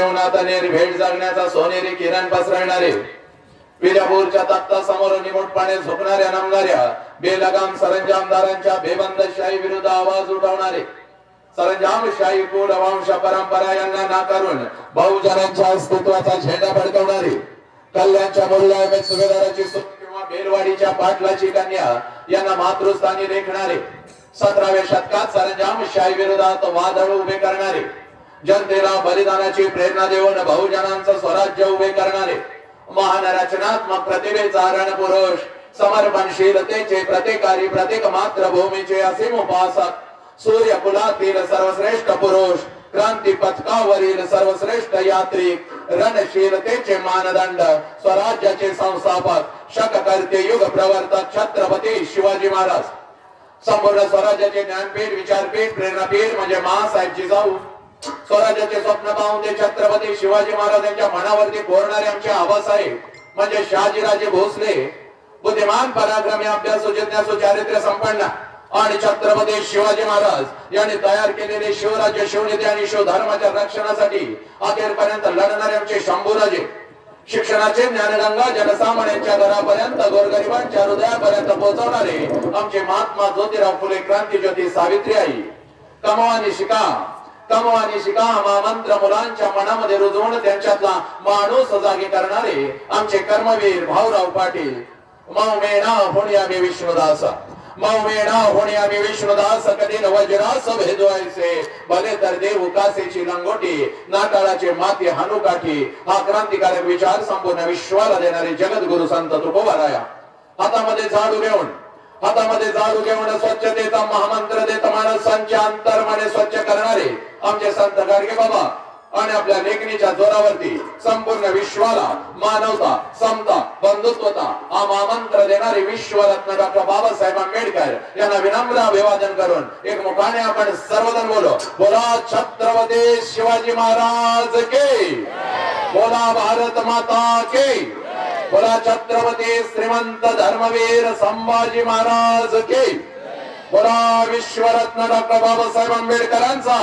जीवनात निर्भेळ जगण्याचा सोनेरी किरण पसरवणारे, विजापूरच्या तख्ता समोर निमुटपणे झोपणाऱ्या नमणाऱ्या बेलगाम सरंजामदारांच्या बेबंदशाही विरुद्ध आवाज उठवणारे, सरंजामशाही कुळ वंश परंपरा यांना नाकारून बहुजनांच्या अस्तित्वाचा झेंडा फडकवणारे, कल्याणच्या मुल्लामेत सुभेदाराची सून किंवा बेलवाडीच्या पाटलाची कन्या यांना मातृस्थानी रेखणारे, 17व्या शतकात सरंजामशाही विरोधात वादळ उभे करणारे, जनतेला बलिदानाची प्रेरणा देऊन बहुजनांचं स्वराज्य उभे करणारे, महान रचनात्मक प्रतिभेचा रणपुरुष, समर्पणशीलतेचे प्रतिकारी, प्रत्येक मातृभूमीचे असीम उपासक, सूर्यकुलातील सर्वश्रेष्ठ पुरुष, क्रांती पथकावरील सर्वश्रेष्ठ यात्रिक, रणशीलतेचे मानदंड, स्वराज्याचे संस्थापक, शककर्ते, युग प्रवर्तक छत्रपती शिवाजी महाराज, संपूर्ण स्वराज्याचे ज्ञानपीठ, विचारपीठ, प्रेरणापीठ म्हणजे माँसाहेब जिजाऊ, स्वराज्याचे स्वप्न पाहून ते छत्रपती शिवाजी महाराज यांच्या मनावरती कोरणारे आमचे आबासाहेब म्हणजे शहाजीराजे भोसले, बुद्धिमान, पराक्रमी, अभ्यासू, जिज्ञासू, चारित्र्य संपन्न आणि छत्रपती शिवाजी महाराज यांनी तयार केलेले शिवराज्य, शिवनीती आणि शिवधर्माच्या रक्षणासाठी अखेरपर्यंत लढणारे आमचे शंभूराजे, शिक्षणाचे ज्ञानगंगा जनसामान्यांच्या घरापर्यंत, गोरगरिबांच्या हृदयापर्यंत पोहोचवणारे आमचे महात्मा ज्योतिराव फुले, क्रांतीज्योती सावित्री आई, कमवानी शिका, कमवानी शिका महामंत्र मुलांच्या मनामध्ये रुजवून त्यांच्यातला माणूस जागे करणारे आमचे कर्मवीर भाऊराव पाटील, मौमेणा होणी आम्ही विष्णुदास, मौमेणा होणी आम्ही विष्णुदास, कधी वज्रास भेदवायचे भले तर देव कासेची लंगोटी, नाटाळाचे माती हानुकाठी, हा क्रांतिकारक विचार संपूर्ण विश्वाला देणारे जगद्गुरु संत तुकोबाराया, हातामध्ये झाडू घेऊन स्वच्छतेचा महामंत्र देत माणसांचे अंतर्मने स्वच्छ करणारे आमचे संत गाडगे बाबा आणि आपल्या लेखणीच्या जोरावरती संपूर्ण विश्वाला मानवता, समता, बंधुत्वता हा महामंत्र देणारे विश्वरत्न डॉक्टर बाबासाहेब आंबेडकर यांना विनम्र अभिवादन करून एक मुखाने आपण सर्वजण बोलो, बोला छत्रपती शिवाजी महाराज के, बोला भारत माता के, बोला छत्रपती श्रीमंत धर्मवीर संभाजी महाराज के, बोला विश्वरत्न डॉक्टर बाबासाहेब आंबेडकरांचा.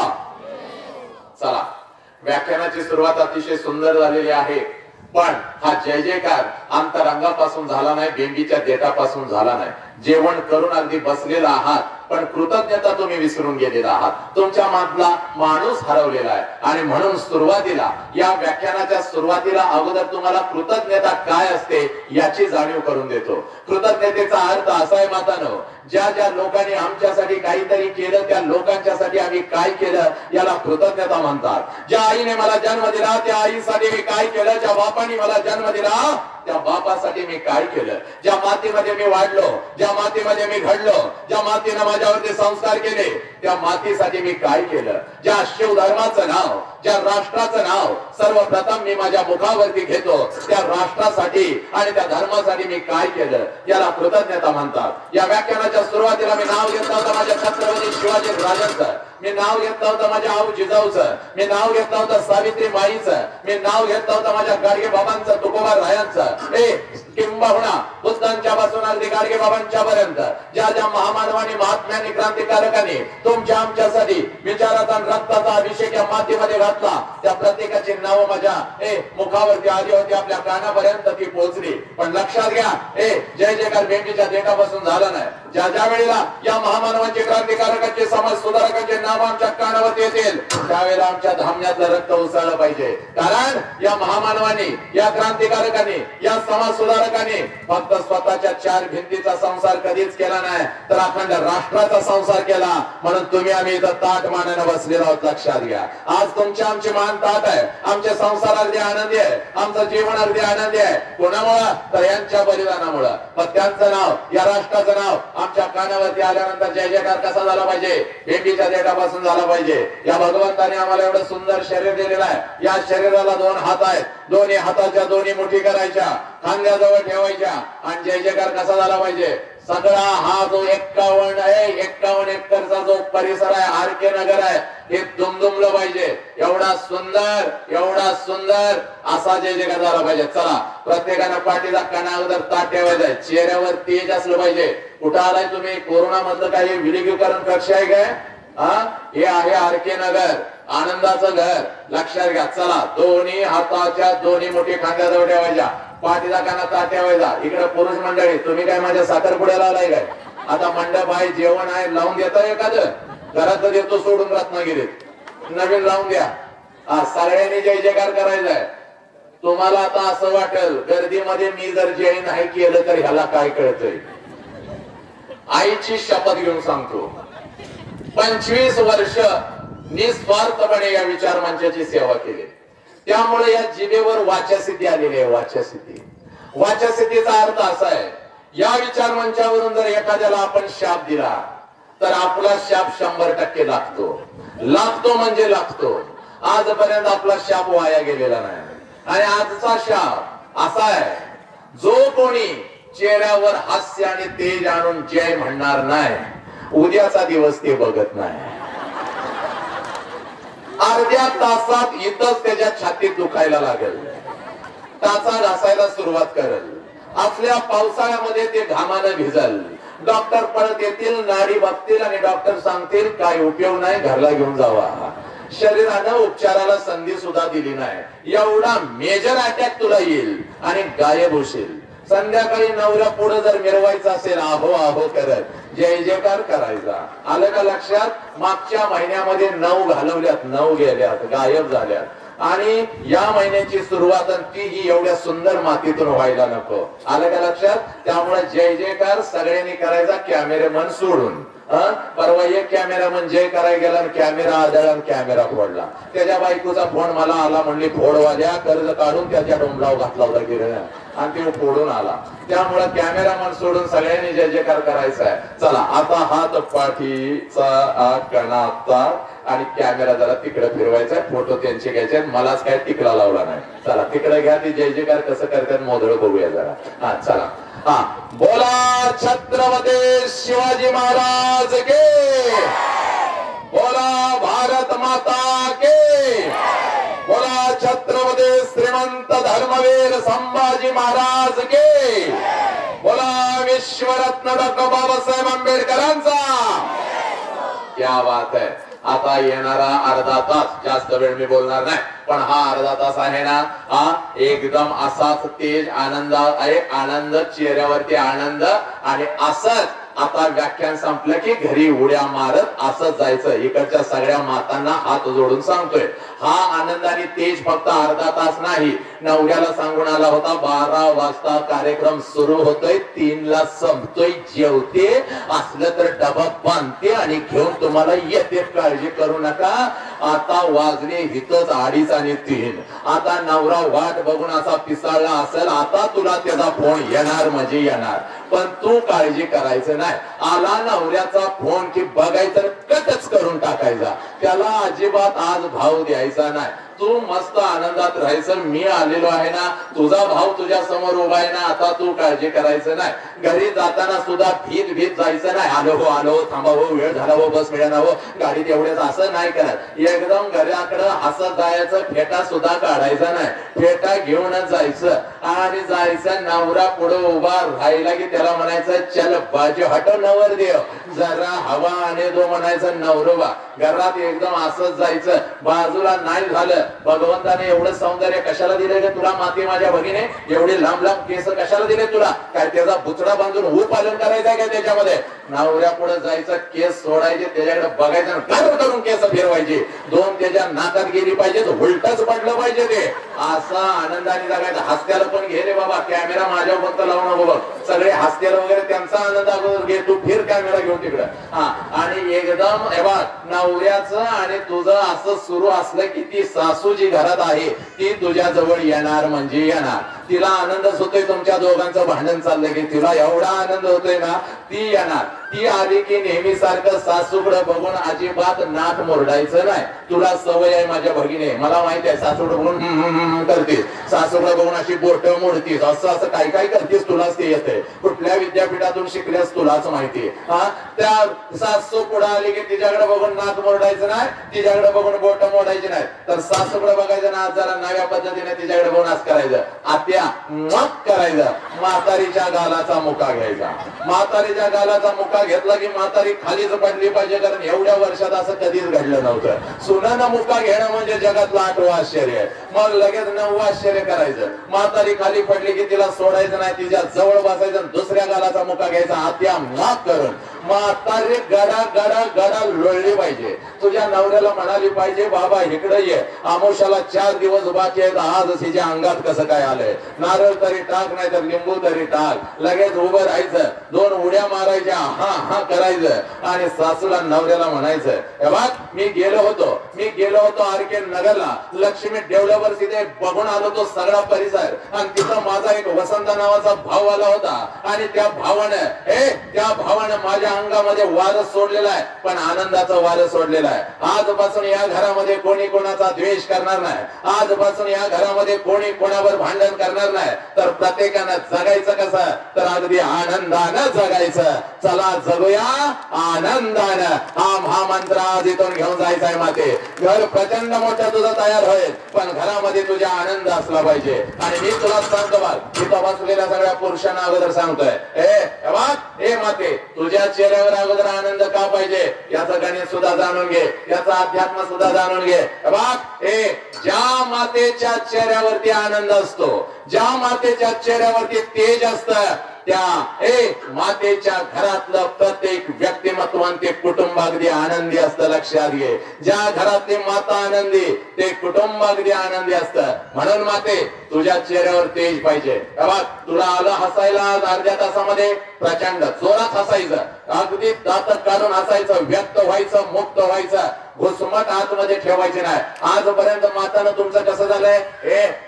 चला, व्याख्यानाची सुरुवात अतिशय सुंदर झालेली आहे, पण हा जय जयकार अंतरंगापासून झाला नाही, बेंबीच्या देठापासून झाला नाही. जेवण करून अगदी बसलेला आहात, पण कृतज्ञता तुम्ही विसरून गेलेला आहात, तुमच्या मधला माणूस हरवलेला आहे. आणि म्हणून सुरुवातीला या व्याख्यानाच्या सुरुवातीला अगोदर तुम्हाला कृतज्ञता काय असते याची जाणीव करून देतो. कृतज्ञतेचा अर्थ असा आहे मातानो, ज्या ज्या लोकांनी आमच्यासाठी काहीतरी केलं त्या लोकांच्यासाठी आम्ही काय केलं याला कृतज्ञता म्हणतात. ज्या आईने मला जन्म दिला त्या आईसाठी मी काय केलं, ज्या बापाने मला जन्म दिला त्या बापासाठी मी काय केलं, ज्या मातीमध्ये मी वाढलो, ज्या मातीमध्ये मी घडलो, ज्या मातीने माझ्यावरती संस्कार केले त्या मातीसाठी मी काय केलं, ज्या शिवधर्माचं नाव, ज्या राष्ट्राचं नाव सर्वप्रथम मी माझ्या मुखावरती घेतो त्या राष्ट्रासाठी आणि त्या धर्मासाठी मी काय केलं याला कृतज्ञता म्हणतात. या व्याख्यानाच्या सुरुवातीला मी नाव घेतलं होतं माझ्या छत्रपती शिवाजी राजांचं, मी नाव घेतलं होतं माझ्या आऊ जिजाऊचं, मी नाव घेतलं होतं सावित्री माईचं, मी नाव घेतलं होतं माझ्या गाडगे बाबांचं, तुकोबा रायांचं, किंबहुना बुद्धांच्या पासून अगदी गाडगे बाबांच्या पर्यंत ज्या ज्या महामानवांनी, महात्म्यांनी, क्रांतिकारकांनी तुमच्या आमच्यासाठी विचाराचा आणि रक्ताचा अभिषेक या मातीमध्ये घातला त्या प्रत्येकाची नाव माझ्या मुखावरती आली होती, आपल्या कानापर्यंत ती पोहोचली. पण लक्षात घ्या, जय जयकार बेंबीच्या देठापासून झाला नाही. ज्या ज्या वेळेला या महामानवांचे, क्रांतिकारकांचे, समाज सुधारकांचे नाव आमच्या कानावरती येतील त्यावेळेला आमच्या धामण्यातलं रक्त उसळलं पाहिजे. कारण या महामानवांनी, या क्रांतिकारकांनी, या समाज सुधारकांनी फक्त स्वतःच्या चार भिंतीचा संसार कधीच केला नाही, तर अखंड राष्ट्राचा संसार केला. म्हणून तुम्ही आम्ही इथं ताट मानाने बसलेलो आहोत. लक्षात घ्या, आज तुमची आमची मान ताट आहे, आमचे संसार अगदी आनंदी आहे, आमचं जीवन अगदी आनंदी आहे. कोणामुळं? तर यांच्या बलिदानामुळं. मग त्यांचं नाव, या राष्ट्राचं नाव आमच्या कानावरती आल्यानंतर जय जयकार कसा झाला पाहिजे? बेंबीच्या देठापासून झाला पाहिजे. या भगवंताने आम्हाला एवढं सुंदर शरीर दिलेलं आहे. या शरीराला दोन हात आहेत, दोन्ही हाताच्या दोन्ही मुठी करायच्या, खांद्याजवळ ठेवायच्या आणि जय जयकार कसा झाला पाहिजे? सगळा हा जो 51 एकरचा जो परिसर आहे, आर के नगर आहे, हे दुमदुमलं पाहिजे. एवढा सुंदर असा जय जयकार झाला पाहिजे. चला, प्रत्येकानं पाठीचा कणा अगोदर ताट ठेवायचा, चेहऱ्यावर तेज असलं पाहिजे. कुठं आलाय तुम्ही? कोरोना मधलं काही विलगीकरण कक्ष आहे काय? हे आहे आर के नगर. आनंदाचं घर. लक्षात घ्या. चला, दोन्ही हाताच्या दोन्ही मोठी खांद्याजवळ ठेवायच्या, पाठीचा काना ताट ठेवायचा. इकडे पुरुष मंडळी, तुम्ही काय माझ्या साखरपुड्याला आलाय काय? आता मंडप आहे, जेवण आहे, लावून देता एखादं? घरात देतो सोडून रत्नागिरीत, नवीन लावून द्या. सगळ्यांनी जय जयकार करायचा आहे. तुम्हाला आता असं वाटेल गर्दीमध्ये मी जर जय नाही केलं तर ह्याला काय कळतंय. आईची शपथ घेऊन सांगतो, 25 वर्ष निस्वार्थपणे या विचार मंचाची सेवा केली. त्यामुळे या जिभेवर वाचासिद्धी आलेली आहे. वाचासिद्धी. वाचासिद्धीचा अर्थ असा आहे, या विचार मंचावरून जर एखाद्याला आपण शाप दिला तर आपला शाप 100% लागतो. लागतो म्हणजे लागतो. आजपर्यंत आपला शाप वाया गेलेला नाही. आणि आजचा शाप असा आहे, जो कोणी चेहऱ्यावर हास्य आणि तेज आणून जय म्हणणार नाही, उद्याचा दिवस ते बघत नाही. अर्ध्या तासात इथंच त्याच्या छातीत दुखायला लागेल, टाचा घासायला सुरुवात करेल. असल्या पावसाळ्यामध्ये ते घामानं भिजल. डॉक्टर परत येतील, नाडी बघतील आणि डॉक्टर सांगतील काय उपयोग नाही, घरला घेऊन जावा. शरीरानं उपचाराला संधी सुद्धा दिली नाही. एवढा मेजर अटॅक तुला येईल आणि गायब होशील. संध्याकाळी नवऱ्या पुढे जर मिरवायचं असेल, आहो आहो करत जय जयकार करायचा. आलं का लक्षात? मागच्या महिन्यामध्ये 9 घालवल्यात, 9 गेल्यात, गायब झाल्यात. आणि या महिन्याची सुरुवात तीही एवढ्या सुंदर मातीतून व्हायला नको. आलं का लक्षात? त्यामुळे जय जयकार सगळ्यांनी करायचा, कॅमेरामन सोडून. परवा एक कॅमेरामन जय करायला गेला, कॅमेरा आदळला, कॅमेरा फोडला. त्याच्या बायकोचा फोन मला आला, म्हणली फोडवाल्या कर्ज काढून त्याच्या डोंबलाव घातला होता गिरण आणि ते फोडून आला. त्यामुळे कॅमेरामन सोडून सगळ्यांनी जय जयकार करायचा आहे. चला, आता हात पाठीचा कणाचा आणि कॅमेरा जरा तिकडे फिरवायचा. फोटो त्यांचे घ्यायचे, मलाच काय टिकला लावला नाही. चला तिकडे घ्या, ती जय जयकार कसं करतात मोदळ बघूया जरा. हा चला. हा, बोला छत्रपती शिवाजी महाराज के, बोला भारत माता के, बोला छत्रपती श्रीमंत धर्मवीर संभाजी महाराज के, बोला विश्वरत्न डॉक्टर बाबासाहेब आंबेडकरांचा. क्या बात है. आता येणारा अर्धा तास, जास्त वेळ मी बोलणार नाही, पण हा अर्धा तास आहे ना, हा एकदम असाच तेज आनंद आहे. आनंद चेहऱ्यावरती, आनंद. आणि असंच आता व्याख्यान संपलं की घरी उड्या मारत असंच जायचं. इकडच्या सगळ्या मातांना हात जोडून सांगतोय, हा आनंद आणि तेज फक्त अर्धा तास नाही. नवऱ्याला सांगून आला होता 12 वाजता कार्यक्रम सुरू होतोय, 3 ला संपतोय. जेवते असलं तर डबा बांधते आणि घेऊन तुम्हाला येते, काळजी करू नका. आता वाजले हितच 2:30 आणि 3. आता नवरा वाट बघून असा पिसाळला असेल, आता तुला त्याचा फोन येणार म्हणजे येणार, पण तू काळजी करायचं नाही. आला नवऱ्याचा फोन की बघायचं, कटच करून टाकायचा. त्याला अजिबात आज भाव द्यायचा नाही. तू मस्त आनंदात राहायचं. मी आलेलो आहे ना, तुझा भाव तुझ्या समोर उभा आहे ना, आता तू काळजी करायचं नाही. घरी जाताना सुद्धा भीत जायचं नाही. आलो हो, आलो, थांबा हो, वेळ झाला हो, बस मिळाला हो, गाडीत एवढेच, असं नाही करत. एकदम घराकडं हसत जायचं. फेटा सुद्धा काढायचा नाही. फेटा घेऊनच जायचं आणि जायचं. नवरा पुढे उभा राहिला की त्याला म्हणायचं, चल बाजू हटो नवर देव, जरा हवा आणि दो म्हणायचं नवरोबा. घरात एकदम असंच जायचं. बाजूला नाही झालं, भगवंताने एवढं सौंदर्य कशाला दिले रे तुला माती माझ्या भगिने? एवढे लांब लांब केस कशाला दिले तुला? काय त्याचा बुचडा बांधून हू पालन करायचं काय त्याच्यामध्ये? नवऱ्या पुढे जायचं, केस सोडायचे, त्याच्याकडे बघायचं, गर्व करून केस फिरवायचे. 2 त्याच्या नाकात गेली पाहिजे, उलटच पडलं पाहिजे ते. असा आनंदाने जगायचं. हस्त्याला पण घे रे बाबा, कॅमेरा माझ्यावर फक्त लावू नको बघ. सगळे हस्त्याला वगैरे त्यांचा आनंद अगोदर घे, तू फिर कॅमेरा घेऊन तिकडं. हा, आणि एकदम नवऱ्याचं आणि तुझं असं सुरू असलं की ती सासू जी घरात आहे ती तुझ्या जवळ येणार म्हणजे येणार. तिला आनंदच होतोय, तुमच्या दोघांचं भांडण चाललंय की तिला एवढा आनंद होतोय ना, ती येणार. ती आली की नेहमी सारखं सासूकडे बघून अजिबात नाक मोरडायचं नाही. तुला सवय आहे माझ्या भगिनी, मला माहिती आहे. सासूकडे बघून करते, सासूकडे बघून अशी बोट मोडतीस, असं असं काय काय करतेस, तुलाच ते येते. कुठल्या विद्यापीठातून शिकल्यास तुलाच माहिती. हा, त्या सासू पुढे आली की तिच्याकडे बघून नाक मोरडायचं नाही, तिच्याकडे बघून बोट मोडायची नाही. तर सासूकडे बघायचं ना, जरा नव्या पद्धतीने तिच्याकडे बघून असं करायचं. आत्या अगदी मग करायचं. म्हातारीच्या गालाचा मुका घ्यायचा. म्हातारीच्या गालाचा मुका घेतला की म्हातारी खालीच पडली पाहिजे, कारण एवढ्या वर्षात असं कधीच घडलं नव्हतं. सुनानं मुका घेणं म्हणजे जगातलं 8वं आश्चर्य आहे. मग लगेच 9वं आश्चर्य करायचं. म्हातारी खाली पडली की तिला सोडायचं नाही, तिच्या जवळ बसायचं, दुसऱ्या गालाचा मुका घ्यायचा, हात्या माफ करून. म्हातारी गडा गडा गडा लोळली पाहिजे. तुझ्या नवऱ्याला म्हणाली पाहिजे, बाबा इकडे ये, आमोशाला 4 दिवस बाकी आहेत, आज तिच्या अंगात कसं काय आलंय, नारळ तरी टाक, नाही तर लिंबू तरी टाक. लगेच उभं राहायचं, 2 उड्या मारायच्या, हा हा करायचं, आणि सासूला नवऱ्याला म्हणायचं, हे बघ मी गेलो होतो आरके नगरला, लक्ष्मी डेव्हलपर्स इथे बघून आलो तो सगळा परिसर, आणि तिथं माझा एक वसंत नावाचा भाऊ आला होता, आणि त्या भावानं माझ्या अंगामध्ये वारं सोडलेला आहे, पण आनंदाचं वारं सोडलेलं आहे. आजपासून या घरामध्ये कोणी कोणाचा द्वेष करणार नाही. आजपासून या घरामध्ये कोणी कोणावर भांडण करणार नाही. तर प्रत्येकानं जगायचं कसं, तर अगदी आनंदानं जगायचं. चला जगूया आनंदानं, हा महामंत्र आज इथून घेऊन जायचा आहे. माते घर प्रचंड मोठं तुझं तयार होईल, पण घरामध्ये तुझ्या आनंद असला पाहिजे. आणि मी तुला सांगतो बघ, इथं बसलेल्या सगळ्या पुरुषांना अगोदर सांगतोय, ए माते, तुझ्या चेहऱ्यावर अगोदर आनंद का पाहिजे याचं गणित सुद्धा जाणून घे, याचा अध्यात्म सुद्धा जाणून घे. ज्या मातेच्या चेहऱ्यावरती आनंद असतो, ज्या मातेच्या चेहऱ्यावरती तेज असतं, त्या मातेच्या घरातलं प्रत्येक व्यक्तिमत्व ते कुटुंब अगदी आनंदी असतं. लक्षात घे, ज्या घरातली माता आनंदी ते कुटुंब अगदी आनंदी असतं. म्हणून माते, तुझ्या चेहऱ्यावर तेज पाहिजे. तुला आलं हसायला अर्ध्या तासामध्ये, प्रचंड जोरात हसायचं, अगदी दात काढून हसायचं, व्यक्त व्हायचं, मुक्त व्हायचं, घुसमट आतमध्ये ठेवायची नाही. आजपर्यंत मातानं तुमचं कसं झालंय,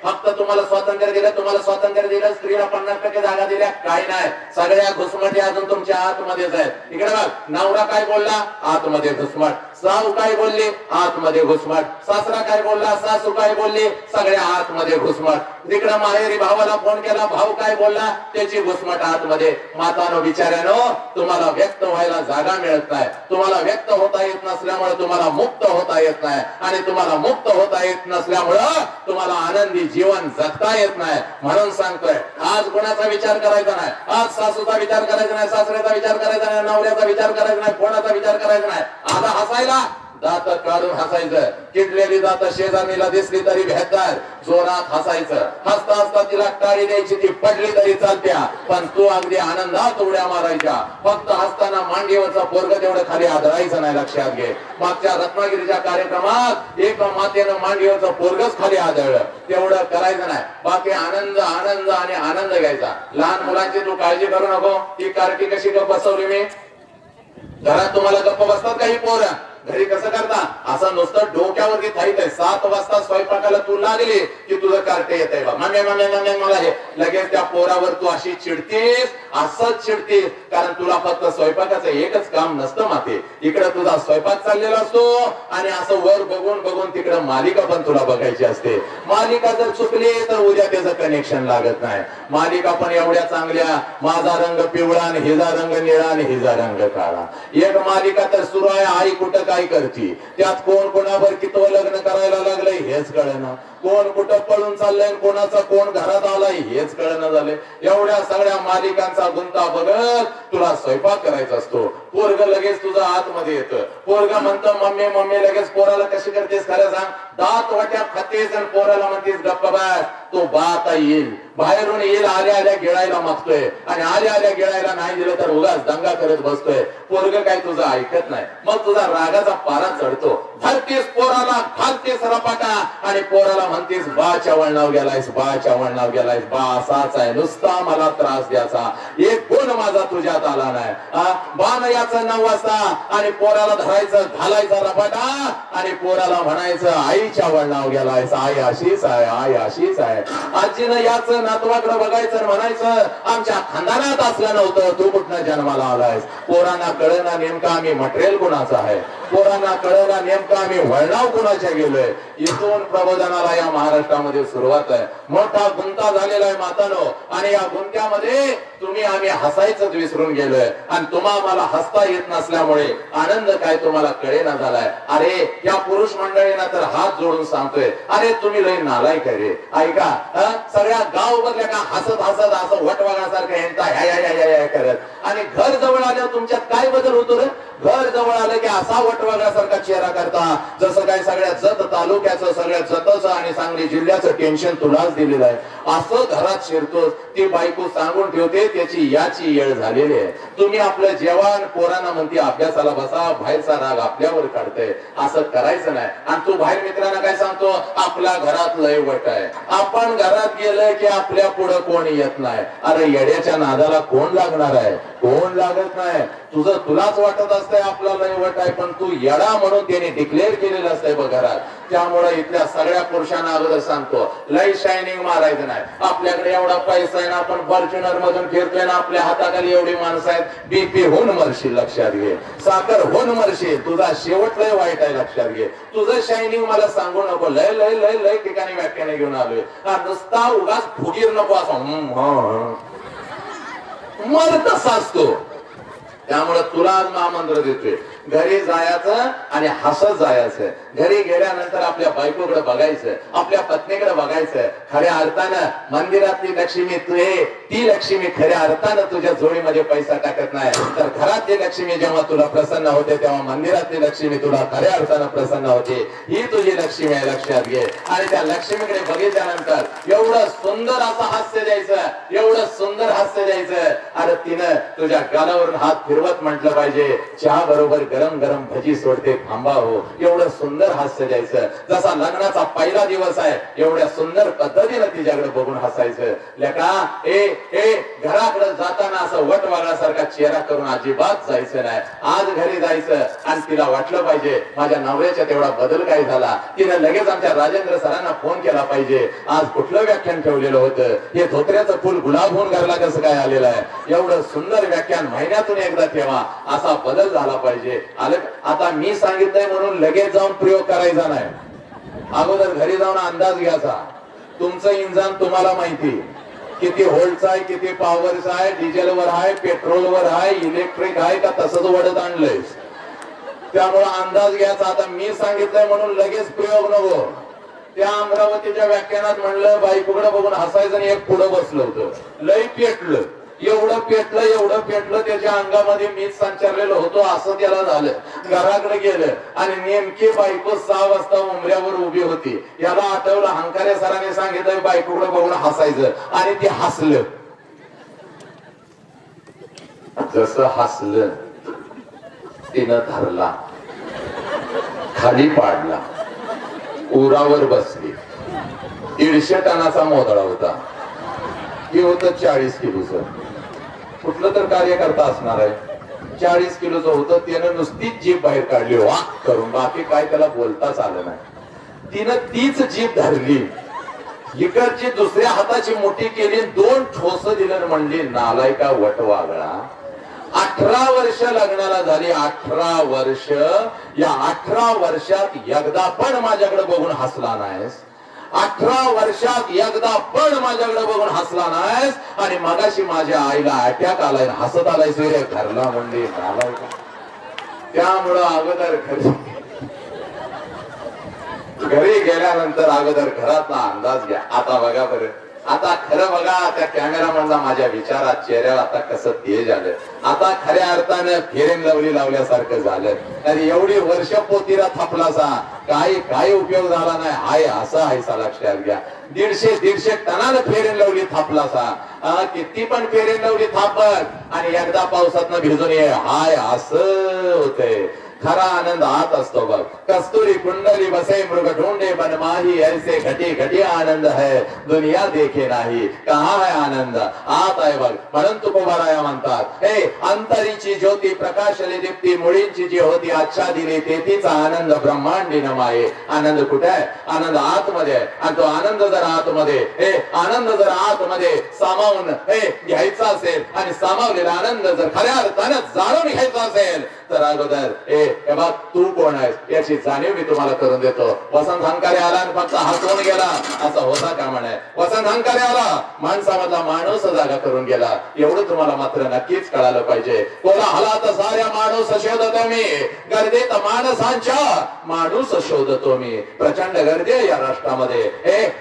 फक्त तुम्हाला स्वातंत्र्य दिलं, स्त्रीला 50% जागा दिल्या, काही नाही, सगळ्या घुसमटी अजून तुमच्या आतमध्येच आहेत. इकडे बघ, नवरा काय बोलला, आतमध्ये घुसमट, सासू काय बोलली, आतमध्ये घुसमट, सासरा काय बोलला, सासू काय बोलली, सगळ्या आतमध्ये घुसमट. तिकडे माहेरी भावाला फोन केला, भाऊ काय बोलला, त्याची घुसमट आतमध्ये. मातानो बिचाऱ्यानो, तुम्हाला व्यक्त व्हायला जागा मिळत नाही, तुम्हाला व्यक्त होता येत नसल्यामुळे तुम्हाला मुक्त होता येत नाही, आणि तुम्हाला मुक्त होता येत नसल्यामुळं तुम्हाला आनंदी जीवन जगता येत नाही. म्हणून सांगतोय, आज कोणाचा विचार करायचा नाही, आज सासूचा विचार करायचा नाही, सासऱ्याचा विचार करायचा नाही, नवऱ्याचा विचार करायचा नाही, कोणाचा विचार करायचा नाही. आता हसायला दात काढून हसायचं, किडलेली दात शेजारणीला दिसली तरी भेटतात, जोरात हसायचं, हसता हसता तिला टाळी द्यायची, ती पडली तरी चालत्या, पण तू अगदी आनंदात उड्या मारायच्या. फक्त हसताना मांडीवरचा पोरग तेवढं खाली आदळायचं नाही. लक्षात घे, मागच्या रत्नागिरीच्या कार्यक्रमात एक मातेनं मांडीवरचं पोरगच खाली आदळलं, तेवढं करायचं नाही. बाकी आनंद आनंद आणि आनंद घ्यायचा. लहान मुलांची तू काळजी करू नको. ती कार्टी कशी गप्प बसवली मी, घरात तुम्हाला गप्प बसतात काही पोरं, घरी कसं करता, असं नुसतं डोक्यावरती थाईत आहे. 7 वाजता स्वयंपाकाला तू लागली की तुझं कार्टे येत आहे, मम्मी मला हे, लगेच त्या पोरावर तू अशी चिडतीस, असंच चिडतीस, कारण तुला फक्त स्वयंपाकाचं एकच काम नसतं माते. इकडे तुझा स्वयंपाक चाललेला असतो, आणि असं वर बघून बघून तिकडे मालिका पण तुला बघायची असते. मालिका जर चुकली तर उद्या त्याचं कनेक्शन लागत नाही. मालिका पण एवढ्या चांगल्या, माझा रंग पिवळा आणि हिजा रंग निळा आणि हिजा रंग काळा, एक मालिका तर सुरू आहे. आई कुठं काय करती, त्यात कोण कोणावर कितवं लग्न करायला लागलंय हेच कळेना, कोण कुठं पळून चाललंय, कोणाचा कोण घरात आलाय हेच कळेना झालंय. एवढ्या सगळ्या मालिकांचा गुंता बघत तुला स्वयंपाक करायचा असतो. पोरग लगेच तुझं आतमध्ये येतं, पोरग म्हणतं मम्मी मम्मी, लगेच पोराला कशी करतेस खरं सांग, दात वाट्यात खातेस आणि पोराला म्हणतेस गप्प बस. तो बात येईल, बाहेरून येईल, आल्या आल्या गिळायला मागतोय, आणि आल्या आल्या गिळायला नाही दिलं तर उगाच दंगा करत बसतोय. पोरग काय तुझं ऐकत नाही, मग तुझा रागाचा पारा चढतो. धरतीस पोराला, घालतेस रपाटा, आणि पोराला म्हणतेस बाच्या वळणावर गेलायस, बाच्या वळणावर गेलायस, बा असाच आहे, नुसता मला त्रास द्यायचा, एक गुण माझा तुझ्यात आला नाही. बाण याचं 9 वाजता, आणि पोराला धरायचं, घालायचा रपाटा, आणि पोराला म्हणायचं आईच्या वळणावर गेलायस, आई अशीच आहे, आई अशीच आहे. आजीनं याचं नातवाकडे बघायचं, म्हणायचं आमच्या खानदानात असलं नव्हतं, तू कुठनं जन्माला आलायस. पोरांना कळेना नेमका आम्ही मटेरियल कुणाचं आहे, पोरांना कळेना नेमका आम्ही वळणाव कुणाच्या गेलोय. इथून प्रबोधनाला या महाराष्ट्रामध्ये सुरुवात आहे. मोठा गुंता झालेला आहे मातानो, आणि या गुंत्यामध्ये तुम्ही आम्ही हसायचंच विसरून गेलोय, आणि तुम्हाला हसता येत नसल्यामुळे आनंद काय तुम्हाला कळेना झालाय. अरे या पुरुष मंडळींना तर हात जोडून सांगतोय, अरे तुम्ही लय नालायक आहे रे. ऐका, सगळ्या गाव बदल्या का हसत हसत असं वटवागासारखं यांचा ह्या करत, आणि घर जवळ आल्यावर तुमच्यात काय बदल होतो रे? घर जवळ आलं की असा वटवागासारखा चेहरा करता जसं काय सगळ्या जत तालुक्याचं, सगळ्या जतचं आणि सांगली जिल्ह्याचं टेन्शन तुलाच दिलेलं आहे असं घरात शिरतोस. ती बायको सांगून ठेवते, त्याची याची येळ झालेली आहे. तुम्ही आपलं जेवण पोरांना म्हणते अभ्यासाला बसा, बाहेरचा राग आपल्यावर काढतंय. असं करायचं नाही. आणि तू बाहेर मित्रांना काय सांगतो, आपल्या घरात लय वट आहे, आपण घरात गेलं की आपल्या पुढे कोण येत नाही. अरे येड्याच्या नादाला कोण लागणार आहे? कोण लागत नाही. तुझं तुलाच वाटत असतंय आपला लय वट आहे, पण तू येडा म्हणून त्याने डिक्लेअर केलेलं असतंय बघ घरात. त्यामुळे इथल्या सगळ्या पुरुषांना अगोदर सांगतो, लय शायनिंग मारायचं नाही. आपल्याकडे एवढा पैसा आहे ना, आपण फॉर्च्युनर मधून फिरतोय ना, आपल्या हाताखाली एवढी माणसं आहेत, बीपी होऊन मरशील लक्षात घे, साखर होऊन मरशील, तुझा शेवट लय वाईट आहे लक्षात घे. तुझं शायनिंग मला सांगू नको. लय लय लय लय ठिकाणी व्याख्याने घेऊन आलोय, नुसता उगाच फुगीर नको असं मर तसा असतो. त्यामुळे तुला आज महामंत्र देतोय, घरी जायचं आणि हसत जायचं. घरी गेल्यानंतर आपल्या बायकोकडे बघायचं, आपल्या पत्नीकडे बघायचं. खऱ्या अर्थानं मंदिरातली लक्ष्मी तुझे, ती लक्ष्मी खऱ्या अर्थानं तुझ्या जोडीमध्ये पैसा टाकत नाही, तर घरातली लक्ष्मी जेव्हा तुला प्रसन्न होते तेव्हा मंदिरातली लक्ष्मी तुला खऱ्या अर्थानं प्रसन्न होते. ही तुझी लक्ष्मी आहे लक्षात घे. आणि त्या लक्ष्मीकडे बघितल्यानंतर एवढं सुंदर असं हास्य द्यायचं, एवढं सुंदर हास्य द्यायचं. अरे तिनं तुझ्या गालावरून हात फिरवत म्हटलं पाहिजे, चहा बरोबर गरम गरम भजी सोडते थांबा हो. एवढं सुंदर हास्य द्यायचं. जसा लग्नाचा पहिला दिवस आहे एवढ्या सुंदर पद्धतीने तिच्याकडे बघून हसायचं. लेका घराकडे जाताना असं वटवागासारखा चेहरा करून अजिबात जायचं नाही. आज घरी जायचं आणि तिला वाटलं पाहिजे माझ्या नवऱ्याच्या तेवढा बदल काय झाला. तिने लगेच आमच्या राजेंद्र सरांना फोन केला पाहिजे, आज कुठलं व्याख्यान ठेवलेलं होतं, हे धोत्र्याचं फुल गुलाब होऊन घरला कसं काय आलेलं आहे. एवढं सुंदर व्याख्यान महिन्यातून एकदा ठेवा, असा बदल झाला पाहिजे. आता मी सांगितलंय म्हणून लगेच जाऊन प्रयोग करायचा नाही. अगोदर घरी जाऊन अंदाज घ्यायचा. तुमचं इंधन तुम्हाला माहिती किती व्होल्टचं आहे, किती पॉवरचं आहे, डिझेलवर आहे, पेट्रोलवर आहे, इलेक्ट्रिक आहे का तसंच वडत आणलंय. त्यामुळे अंदाज घ्यायचा. आता मी सांगितलंय म्हणून लगेच प्रयोग नको. त्या अमरावतीच्या व्याख्यानात म्हणलं बायकोकडे बघून हसायचं आणि एक पुढं बसलं होतं, लय पेटलं, एवढं पेटलं त्याच्या अंगामध्ये मीच संचारलेलं होतो असं त्याला झालं. घराकडे गेलं आणि नेमकी बायको 6 वाजता उमऱ्यावर उभी होती. याला आठवलं, हंकारे सरांनी सांगितलं बायकोकडे बघून हसायचं, आणि ते हसलं. जसं हसलं तिनं धरला, खाली पाडला, उरावर बसली. 150 टनाचा मोदळा होता. हे होतं 40 किलोचं. कुठलं तर कार्यकर्ता असणार आहे, 40 किलोचं होतं. त्यानं नुसतीच जीभ बाहेर काढली वाक करून, बाकी काय त्याला बोलताच आलं नाही. तिनं तीच जीभ धरली, इकडची दुसऱ्या हाताची मुठी केली, 2 ठोस दिलं, म्हणली नालायका वटवागळा. 18 वर्ष लग्नाला झाली, 18 वर्ष. या 18 वर्षात एकदा पण माझ्याकडे बघून हसला नाहीस. 18 वर्षात एकदा पण माझ्याकडे बघून हसला नाहीस. आणि मगाशी माझ्या आईला अटॅक आलाय, हसत आलाय रे घरला म्हणली नालायका. त्यामुळं अगोदर घरी गेल्यानंतर अगोदर घरातला अंदाज घ्या. आता बघा बरं, आता खरं बघा, त्या कॅमेरामॅनला माझ्या विचारात चेहऱ्यावर आता कसं तेज आलं. आता खऱ्या अर्थानं फेरेन लवली लावल्यासारखं झालं. आणि एवढी वर्ष पोतीला थापलासा काही उपयोग झाला नाही. हाय असं हायसा लक्षात घ्या. 150 टनानं फेरेन लवली थापलासा, किती पण फेरेन लवली थापत आणि एकदा पावसातनं भिजून ये, हाय असं होतंय. खरा आनंद आत असतो बघ. कस्तुरी कुंडली बसे मृग ढूंढे बनमाही, ऐसे घटी घटी आनंद है दुनिया देखे नाही. कहा है आनंद? आत आहे बघ. म्हणून तुकोबाराया म्हणतात, हे अंतरीची ज्योती प्रकाशले दीप्ती, मुळींची जी होती अच्छा दिली तेथीचा आनंद ब्रह्मांडी नमाये. आनंद कुठे आहे? आनंद आतमध्ये आहे. आणि तो आनंद जर आतमध्ये, हे आनंद जर आतमध्ये सामावून हे घ्यायचा असेल आणि सामावलेला आनंद जर खऱ्या अर्थानं जाणून घ्यायचा असेल तर अगोदर हे बघ तू कोण आहेस याची जाणीव मी तुम्हाला करून देतो. वसंत हंकारे आला आणि फक्त हसवून गेला असं होता का म्हणे. वसंत हंकारे आला, माणसामधला माणूस जागा करून गेला, एवढं तुम्हाला मात्र नक्कीच कळालं पाहिजे. कोलाहलात साऱ्या माणूस शोधतो मी, गर्दीत माणसांच्या माणूस शोधतो मी. प्रचंड गर्दी आहे या राष्ट्रामध्ये,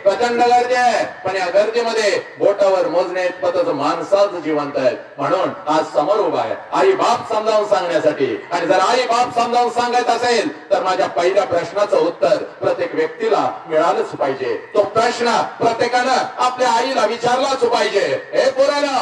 प्रचंड गर्दी आहे, पण या गर्दीमध्ये बोटावर मोजणे इतपतच माणसाच जिवंत आहेत. म्हणून आज समोर उभा आहे आई बाप समजावून सांगण्यासाठी. आणि जर आई बाप समजावून सांगत असेल तर माझ्या पहिल्या प्रश्नाचं उत्तर प्रत्येक व्यक्तीला मिळालंच पाहिजे. तो प्रश्न प्रत्येकानं आपल्या आईला विचारलाच पाहिजे. हे पोराला,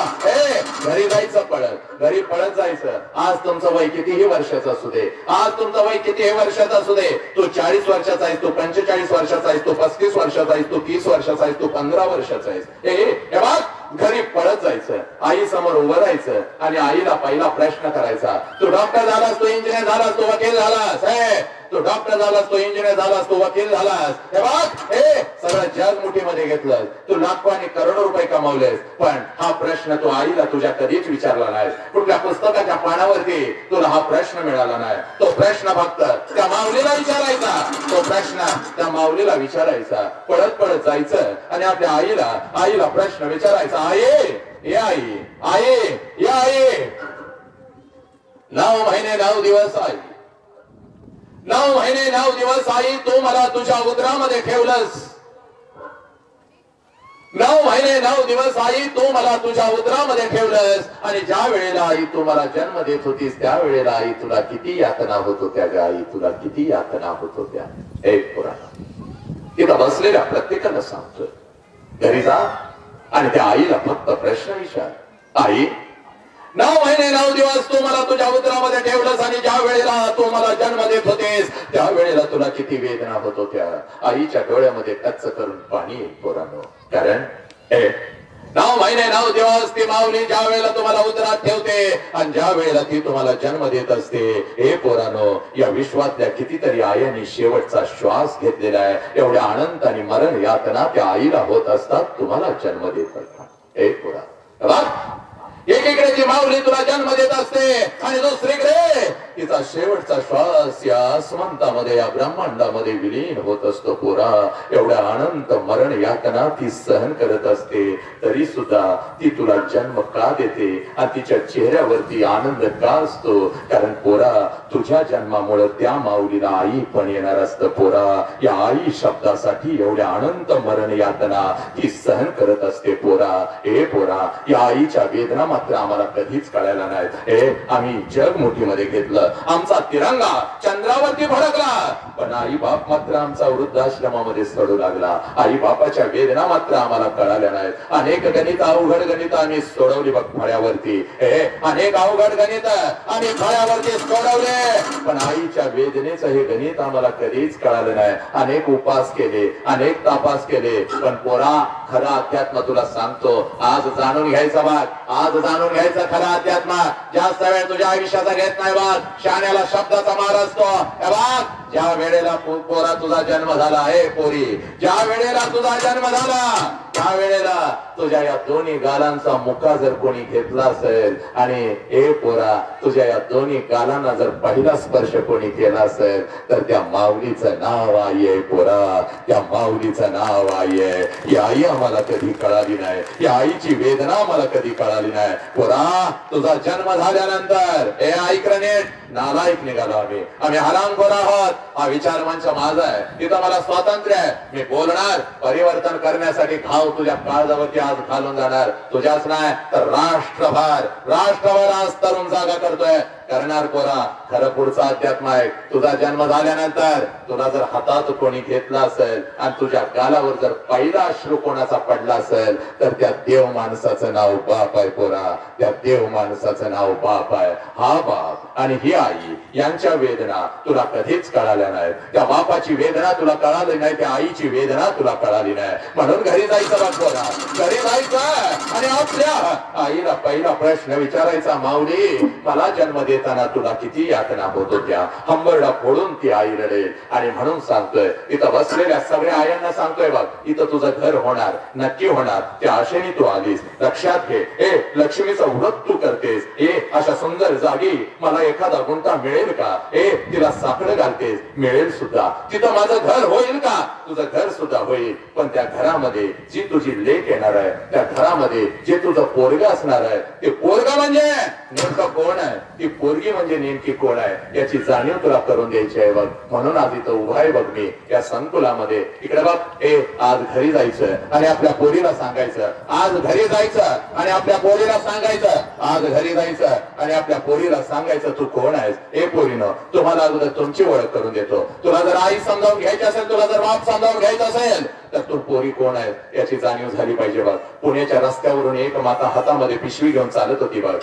घरी जायचं पळत, घरी पळत जायचं. आज तुमचं वय कितीही वर्षाचं असू दे, आज तुमचं वय कितीही वर्षाचं असू दे, तू 40 वर्षाचा आहेस, तू 45 वर्षाचा आहेस, तू 35 वर्षाचा आहेस, तू 30 वर्षाचा आहेस, तू 15 वर्षाचा आहेस, हे बघ घरी पळत जायचं, आई समोर उभं राहायचं आणि आईला पहिला प्रश्न करायचा. तू डॉक्टर झालास, तू इंजिनियर झालास, तू वकील झालास, तू डॉक्टर झालास, तू इंजिनियर झालास, तू वकील झालास, हे बघ सगळं जग मुठीमध्ये घेतलं, तू लाखो आणि करोडो रुपये कमावलेस, पण हा प्रश्न तू आईला तुझ्या कधीच विचारला नाही. कुठल्या पुस्तकाच्या पानावरती तुला हा प्रश्न मिळाला नाही. तो प्रश्न फक्त त्या माऊलीला विचारायचा, तो प्रश्न त्या माऊलीला विचारायचा. पळत पळत जायचं आणि आपल्या आईला प्रश्न विचारायचा. आई ये, आई, आई या, आई 9 महिने 9 दिवस आई, 9 महिने 9 दिवस आई तू मला तुझ्या उदरामध्ये ठेवलंस. 9 महिने 9 दिवस आई तू मला तुझ्या उदरामध्ये ठेवलंस. आणि ज्या वेळेला आई तू मला जन्म देत होतीस त्या वेळेला आई तुला किती यातना होत होत्या ग आई, तुला किती यातना होत होत्या. एक पुराण तिथं बसलेल्या प्रत्येकाला सांगतोय, घरी जा आणि त्या आईला फक्त प्रश्न विचार. आई 9 महिने 9 दिवस तू मला तुझ्या उदरामध्ये ठेवलंस आणि ज्या वेळेला तू मला जन्म देत होतेस त्या वेळेला तुला किती वेदना होत होत्या. आईच्या डोळ्यामध्ये टच करून पाणी येईल पोरांनो. कारण 9 महिने 9 दिवस ती माऊली ज्या वेळेला तुम्हाला उदरात ठेवते आणि ज्या वेळेला ती तुम्हाला जन्म देत असते. हे पोरांनो, या विश्वातल्या कितीतरी आयांनी शेवटचा श्वास घेतलेला आहे. एवढ्या अनंत आणि मरण यातना त्या आईला होत असतात, तुम्हाला जन्म देत असतात. हे पोरा, एकीकडे ती माऊली तुला जन्म देत असते आणि दुसरीकडे तिचा शेवटचा श्वास या आसमंतामध्ये या ब्रह्मांडामध्ये विलीन होत असतो. पोरा, एवढ्या अनंत मरण यातना ती सहन करत असते, तरी सुद्धा ती तुला जन्म का देते आणि तिच्या चेहऱ्यावरती आनंद का असतो? कारण पोरा, तुझ्या जन्मामुळे त्या माऊलीला आई पण येणार असतं. पोरा, या आई शब्दासाठी एवढ्या अनंत मरण यातना ती सहन करत असते. पोरा, हे पोरा, या आईच्या वेदना मात्र आम्हाला कधीच कळायला नाहीत. आम्ही जग मुठीमध्ये घेतलं, आमचा तिरंगा चंद्रावरती फडकला, पण आई बाप मात्र आमचा वृद्धाश्रमामध्ये सडू लागला. आई बापाच्या वेदना मात्र आम्हाला कळाल्या नाहीत. अनेक गणित, अवघड गणित आम्ही सोडवली बघ फळ्यावरती, अनेक अवघड गणित आम्ही फळ्यावरती सोडवले, पण आईच्या वेदनेचं हे गणित आम्हाला कधीच कळालं नाही. अनेक उपास केले, अनेक तापास केले, पण पोरा, खरा अध्यात्म तुला सांगतो, आज जाणून घ्यायचा बाग, आज जाणून घ्यायचा खरा अध्यात्म. जास्त वेळ तुझ्या आयुष्याचा घेत नाही बाग, शाण्याला शब्दाचा मार असतो. ज्या वेळेला पोरा तुझा जन्म झाला, पोरी, ज्या वेळेला तुझा जन्म झाला त्या वेळेला तुझ्या या दोन्ही गालांचा मुका जर कोणी घेतला असेल आणि पोरा, तुझ्या या दोन्ही गालांना जर पहिला स्पर्श कोणी केला असेल तर त्या माऊलीचं नाव आई आहे. पोरा, त्या माऊलीचं नाव आई आहे. ही आई आम्हाला कधी कळाली नाही, या आईची वेदना आम्हाला कधी कळाली नाही. पोरा, तुझा जन्म झाल्यानंतर ऐक नीट, नालायक निघालो आम्ही हरामखोर आहोत. हा विचार मंच माझा आहे, तिथं मला स्वातंत्र्य आहे, मी बोलणार, परिवर्तन करण्यासाठी घाव तुझ्या काळजावरती आज घालून जाणार. तुझ्याच नाही तर राष्ट्रभर आज तरुण जागा करतोय. करणार पोरा, खरं पुढचा अध्यात्म आहे. तुझा जन्म झाल्यानंतर तुला जर हातात कोणी घेतला असेल आणि तुझ्या गालावर जर पहिला अश्रू कोणाचा पडला असेल तर त्या देव माणसाचं नाव बाप आहे. पोरा, त्या देव माणसाचं नाव बाप आहे. हा बाप आणि ही आई यांच्या वेदना तुला कधीच कळाल्या नाहीत. त्या बापाची वेदना तुला कळाली नाही, त्या आईची वेदना तुला कळाली नाही. म्हणून घरी जायचं बघ पोरा, घरी जायचं आणि आपल्या आईला पहिला प्रश्न विचारायचा, माऊली, मला जन्म देताना तुला किती यातना होत होत्या. हंबरडा फोडून ती आई रडेल. आणि म्हणून सांगतोय, इथं बसलेल्या सगळ्या आयांना सांगतोय, बघ इथं तुझं घर होणार, नक्की होणार. त्या आशेने तू आलीस. लक्षात घे, लक्ष्मीचं व्रत तू करतेस. अशा सुंदर जागी मला एखादा गुंता मिळेल का? तिला साखळं घालतेस, मिळेल सुद्धा. तिथं माझं घर होईल का? तुझं घर सुद्धा होईल. पण त्या घरामध्ये जी तुझी लेक येणार आहे, त्या घरामध्ये जे तुझं पोरग असणार आहे, ते पोरग म्हणजे नेमकं कोण आहे, ती पोरगी म्हणजे नेमकी कोण आहे, याची जाणीव तुला करून द्यायची आहे. बघ म्हणून आज इथं उभा आहे बघ मी या संकुलामध्ये. इकडे बघ, आज घरी जायचं आणि आपल्या पोरीला सांगायचं. आज घरी जायचं आणि आपल्या पोरीला सांगायचं. आज घरी जायचं आणि आपल्या पोरीला सांगायचं तू कोण आहेस. पोरीनं, तुम्हाला अगोदर तुमची ओळख करून देतो. तुला जर आई समजावून घ्यायची असेल, तुला जर बाप समजावून घ्यायचं असेल, तर तू पोरी कोण आहे याची जाणीव झाली पाहिजे. बघ पुण्याच्या रस्त्यावरून एक माता हातामध्ये पिशवी घेऊन चालत होती. बघ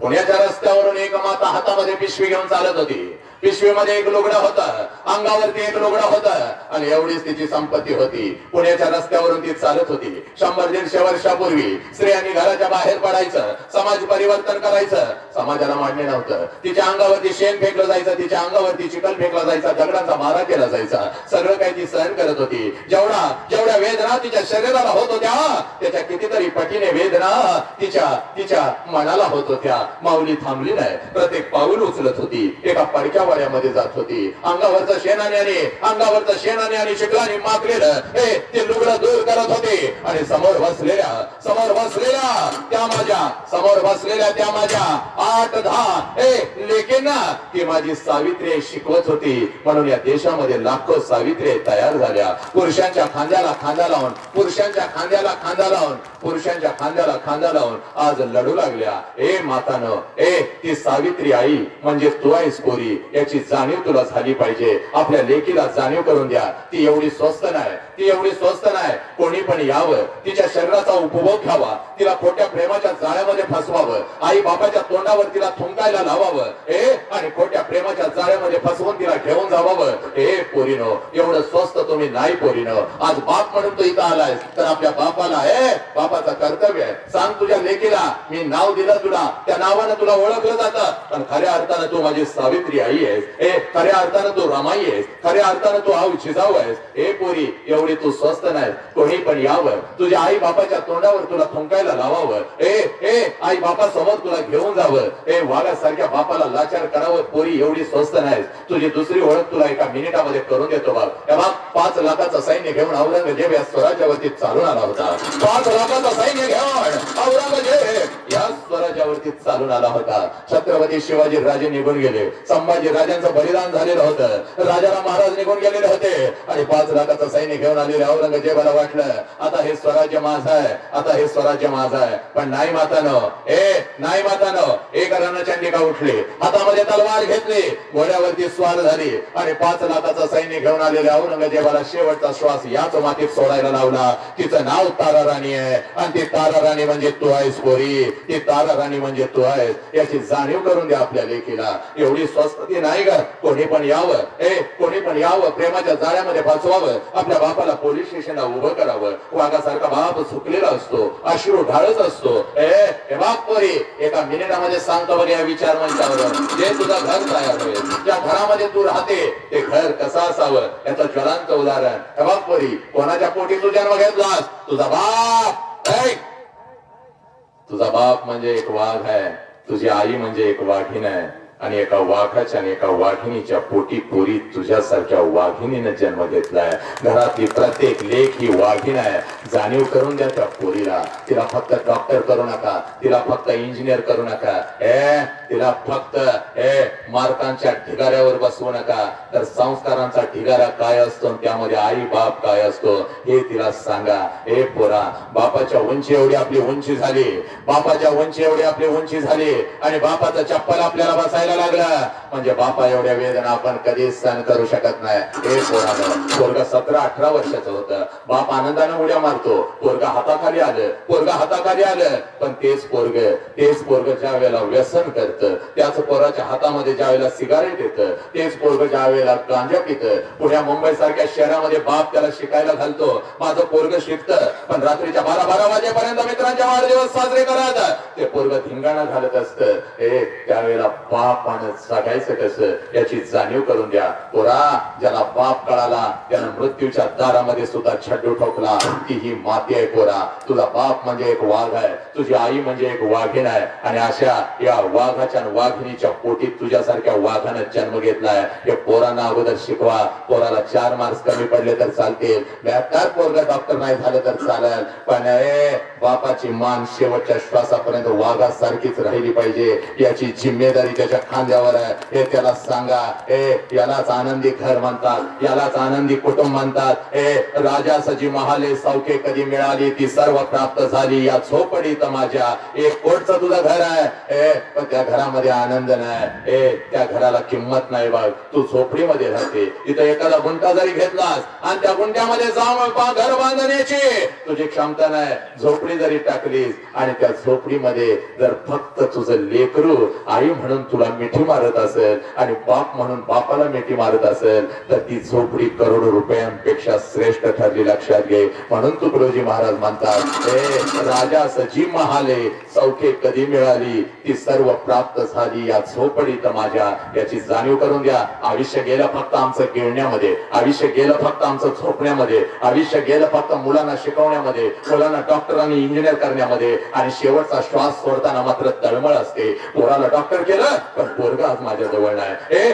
पुण्याच्या रस्त्यावरून एक माता हातामध्ये पिशवी घेऊन चालत होती. पिशवीमध्ये एक लुगडं होतं, अंगावरती एक लुगडं होतं आणि एवढीच तिची संपत्ती होती. पुण्याच्या रस्त्यावरून ती चालत होती. 100-150 वर्षापूर्वी स्त्रियांनी घराच्या बाहेर पडायचं, समाज परिवर्तन करायचं. समाजाला मान्य नव्हतं. तिच्या अंगावरती शेण फेकलं जायचं, तिच्या अंगावरती चिखल फेकला जायचा, दगडांचा मारा केला जायचा. सगळं काही ती सहन करत होती. जेवढ्या वेदना तिच्या शरीराला होत होत्या, त्याच्या कितीतरी पटीने वेदना तिच्या मनाला होत होत्या. माऊली थांबली नाही, प्रत्येक पाऊल उचलत होती. एका पडक्या वाड्यामध्ये जात होती. अंगावरचं शेणाने आणि चिखलाने माखलेलं ते लुगडं दूर करत होते. आणि समोर बसलेल्या त्या माझ्या 8-10 लेकींना ती माझी सावित्री शिकवत होती. म्हणून या देशामध्ये लाखो सावित्री तयार झाल्या. पुरुषांच्या खांद्याला खांदा लावून पुरुषांच्या खांद्याला खांदा लावून आज लढू लागल्या. मातानो, ती सावित्री आई म्हणजे तू आहेस पोरी, याची जाणीव तुला झाली पाहिजे. आपल्या लेकीला जाणीव करून द्या. ती एवढी स्वस्त नाही. कोणी पण यावं, तिच्या शरीराचा उपभोग घ्यावा, तिला खोट्या प्रेमाच्या जाळ्यामध्ये फसवावं, आई बापाच्या तोंडावर तिला थुंकायला लावावं, आणि खोट्या प्रेमाच्या जाळ्यामध्ये फसवून तिला घेऊन जावावं. पोरीनो, एवढं स्वस्त तुम्ही नाही. पोरीनो, आज बाप म्हणून तू इथं आलाय, तर आपल्या बापाला बापाचं कर्तव्य आहे. सांग तुझ्या लेकीला, मी नाव दिलं तुला, त्या नावानं तुला ओळखलं जातं, पण खऱ्या अर्थानं तू माझी सावित्री आई आहेस. खऱ्या अर्थानं तू रमाई आहेस. खऱ्या अर्थानं तू आऊ जिजाऊ आहेस. पोरी, एवढी तू स्वस्त नाही. कोणी पण यावं, तुझ्या आई बापाच्या तोंडावर तुला थुंकायला लावावं, आई बापा समोर तुला घेऊन जावं, वाघासारख्या बापाला लाचार करावं. पोरी, एवढी स्वस्त नाहीस. तुझी दुसरी ओळख तुला एका मिनिटामध्ये करून देतो. बघ 5 लाखाचं सैन्य घेऊन औरंगजेब या स्वराज्यावरती चालून आला होता. 5 लाखाचं सैन्य घेऊन औरंगजेब या स्वराज्यावरती चालून आला होता. छत्रपती शिवाजी राजे निघून गेले. संभाजी राजांचं बलिदान झालेलं होतं. राजाराम महाराज निघून गेलेले होते. आणि 5 लाखाचं सैन्य घेऊन आलेले औरंगजेबाला वाटलं, आता हे स्वराज्य माझं आहे. पण नाही मातानो, एक रणचंडिका उठली, हातामध्ये तलवार घेतली, घोड्यावरती स्वार झाली आणि 5 लाखाचं सैन्य घेऊन आलेल्या औरंगजेबाला शेवटचा श्वास याच मातीत सोडायला लावला. तिचं नाव तारा राणी आहे. आणि ती तारा राणी म्हणजे तू आहेस पोरी. ती तारा राणी म्हणजे तू आहेस. याची जाणीव करून द्या आपल्या लेकीला. एवढी स्वस्ती नाही ग. कोणी पण यावं, प्रेमाच्या जाळ्यामध्ये फसवावं, आपल्या बापाला पोलीस स्टेशनला उभं करावं. वाघासारखा बाप सुकलेला असतो, अश्रू ढाळत असतो. बाप पोरी, एका मिनिटामध्ये सांगतो बघ या विचार मंचावर, जे तुझं घर तयार होईल, ज्या घरामध्ये तू राहते, ते घर कसं असावं याचं ज्वलंत उदाहरण. बाप पोरी, कोणाच्या पोटी तू जन्म घेतलास? तुझा बाप म्हणजे एक वाघ आहे. तुझी आई म्हणजे एक वाघीण आहे. आणि एका वाघाच्या आणि एका वाघिणीच्या पोटी पोरी तुझ्यासारख्या वाघिणीने जन्म घेतलाय. घरातली प्रत्येक लेक ही वाघीण आहे. जाणीव करून द्या त्या पोरीला. तिला फक्त डॉक्टर करू नका, तिला फक्त इंजिनियर करू नका, तिला फक्त मार्कांच्या ढिगाऱ्यावर बसवू नका, तर संस्कारांचा ढिगारा काय असतो, त्यामध्ये आई बाप काय असतो हे तिला सांगा. पोरा, बापाच्या उंची एवढी आपली उंची झाली, आणि बापाचं चप्पल आपल्याला बसायला व्हायला लागलं म्हणजे बापा एवढ्या वेदना आपण कधीच सहन करू शकत नाही. हे पोरग 17-18 वर्षाचं होतं. बाप आनंदानं उड्या मारतो, पोरग हाताखाली आलं. पण तेच पोरग ज्या वेळेला व्यसन करतं, त्याच पोराच्या हातामध्ये ज्या वेळेला सिगारेट येतं, तेच पोरग ज्या वेळेला गांजा पितं, पुण्या मुंबई सारख्या शहरामध्ये बाप त्याला शिकायला घालतो, माझं पोरग शिकतं, पण रात्रीच्या 12 वाजेपर्यंत मित्रांच्या वाढदिवस साजरे करत ते पोरग धिंगाणा घालत असतं. त्यावेळेला बाप आणि जगायचं कसं याची जाणीव करून द्या. पोरा, ज्याला बाप कळाला त्यानं मृत्यूच्या दारामध्ये सुद्धा छड्डू ठोकला की ही माती आहे. पोरा, तुझा बाप म्हणजे एक वाघ आहे, तुझी आई म्हणजे एक वाघीण आहे, आणि अशा या वाघाच्या वाघिणीच्या पोटीत तुझ्यासारख्या वाघानं जन्म घेतलाय. हे पोरांना अगोदर शिकवा. पोराला 4 मार्क्स कमी पडले तर चालतील, 72 पोरगा डॉक्टर नाही झालं तर चालेल, पण बापाची मान शेवटच्या श्वासापर्यंत वाघासारखीच राहिली पाहिजे. याची जिम्मेदारी त्याच्या खांद्यावर आहे. हे त्याला सांगा. यालाच आनंदी घर म्हणतात, यालाच आनंदी कुटुंब म्हणतात. राजा सजी महाले सौखे कधी मिळाली, ती सर्व प्राप्त झाली या झोपडीत माझ्या. 1 कोटचं तुझं घर आहे, पण त्या घरामध्ये आनंद नाही. त्या घराला किंमत नाही. बघ, तू झोपडीमध्ये राहते, इथं एखादा गुंठा जरी घेतलास आणि त्या गुंठ्यामध्ये जाऊन घर बांधण्याची तुझी क्षमता नाही. झोपडी जरी टाकलीस आणि त्या झोपडीमध्ये जर फक्त तुझं लेकरू आई म्हणून तुला मिठी मारत असेल आणि बाप म्हणून बापाला मिठी मारत असेल, तर ती झोपडी करोडो रुपयांपेक्षा श्रेष्ठ ठरली. लक्षात घे. म्हणून तुकडोजी महाराज म्हणतात, राजा सजी महाले सौखे कधी मिळाली, ती सर्व प्राप्त झाली या झोपडीत माझ्या. याची जाणीव करून द्या. आयुष्य गेलं फक्त आमचं गिळण्यामध्ये, आयुष्य गेलं फक्त आमचं झोपण्यामध्ये, आयुष्य गेलं फक्त मुलांना शिकवण्यामध्ये, मुलांना डॉक्टर आणि इंजिनियर करण्यामध्ये, आणि शेवटचा श्वास सोडताना मात्र तळमळ असते. पोराला डॉक्टर केलं पण पोरगा आज माझ्या जवळ नाही.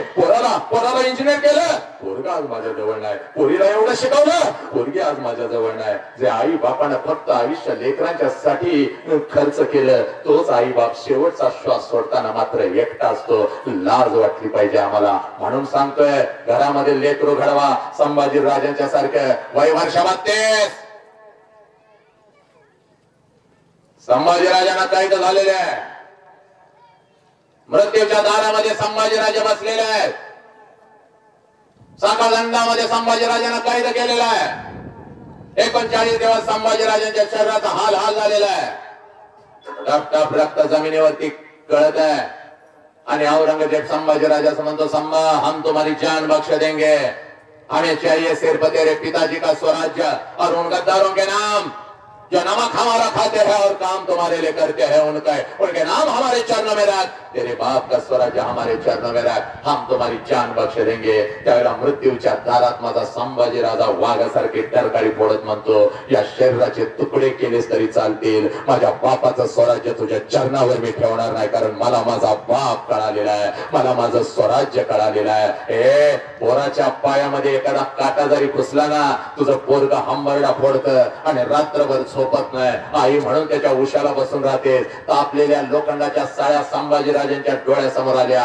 पोराला इंजिनियर केलं, पोरगा आज माझ्या जवळ नाही. पोरीला एवढं शिकवलं, पोरगी आज माझ्या जवळ नाही. जे आई बापानं फक्त आयुष्य लेकरांच्या साठी खर्च केलं, तोच आई बाप शेवटचा श्वास सोडताना मात्र एकटा असतो. लाज वाटली पाहिजे आम्हाला. म्हणून सांगतोय, घरामध्ये लेकरू घडवा. संभाजी राजांच्या सारखं वय वर्ष 32. संभाजी राजांना कैद झालेले आहे. मृत्यूच्या दारामध्ये संभाजी राजे बसलेले आहेत. साखळदंडामध्ये संभाजी राजांना कैद केलेला आहे. 39 दिवस संभाजी राजांच्या शरीराचा हाल झालेला आहे. टप रक्त जमिनीवरती कळत आहे. आणि औरंगजेब संभाजी राजा म्हणतो, संभा, हम तुम्हारी जान बख्श देंगे, हमें चाहिए सिर्फ तेरे पिताजी का स्वराज्य और उन गद्दारों के नाम जो नमक हमारा खाते हैं और काम तुम्हारे लिए करते हैं, उनके नाम हमारे चरणों में रख. तेरे बाप का स्वराज्य हमारे चरणों में रख, हम तुम्हारी जान बख्श देंगे. त्यावेळेला मृत्यूच्या दारात माझा संभाजी राजा वाघासारखी टरकारी फोडत म्हणतो, या शरीराचे तुकडे केलेस तरी चालतील, माझ्या बापाचं स्वराज्य तुझ्या चरणावर मी ठेवणार नाही, कारण मला माझा बाप कळालेला आहे, मला माझं स्वराज्य कळालेलं आहे. पोराच्या पायामध्ये एखादा काटा जरी घुसला ना, तुझं पोरगा हंबरडा फोडतं आणि रात्रभर झोपत नाही. आई म्हणून त्याच्या उशाला बसून राहते. तापलेल्या लोखंडाच्या साळ्या संभाजी राजांच्या डोळ्यासमोर आल्या.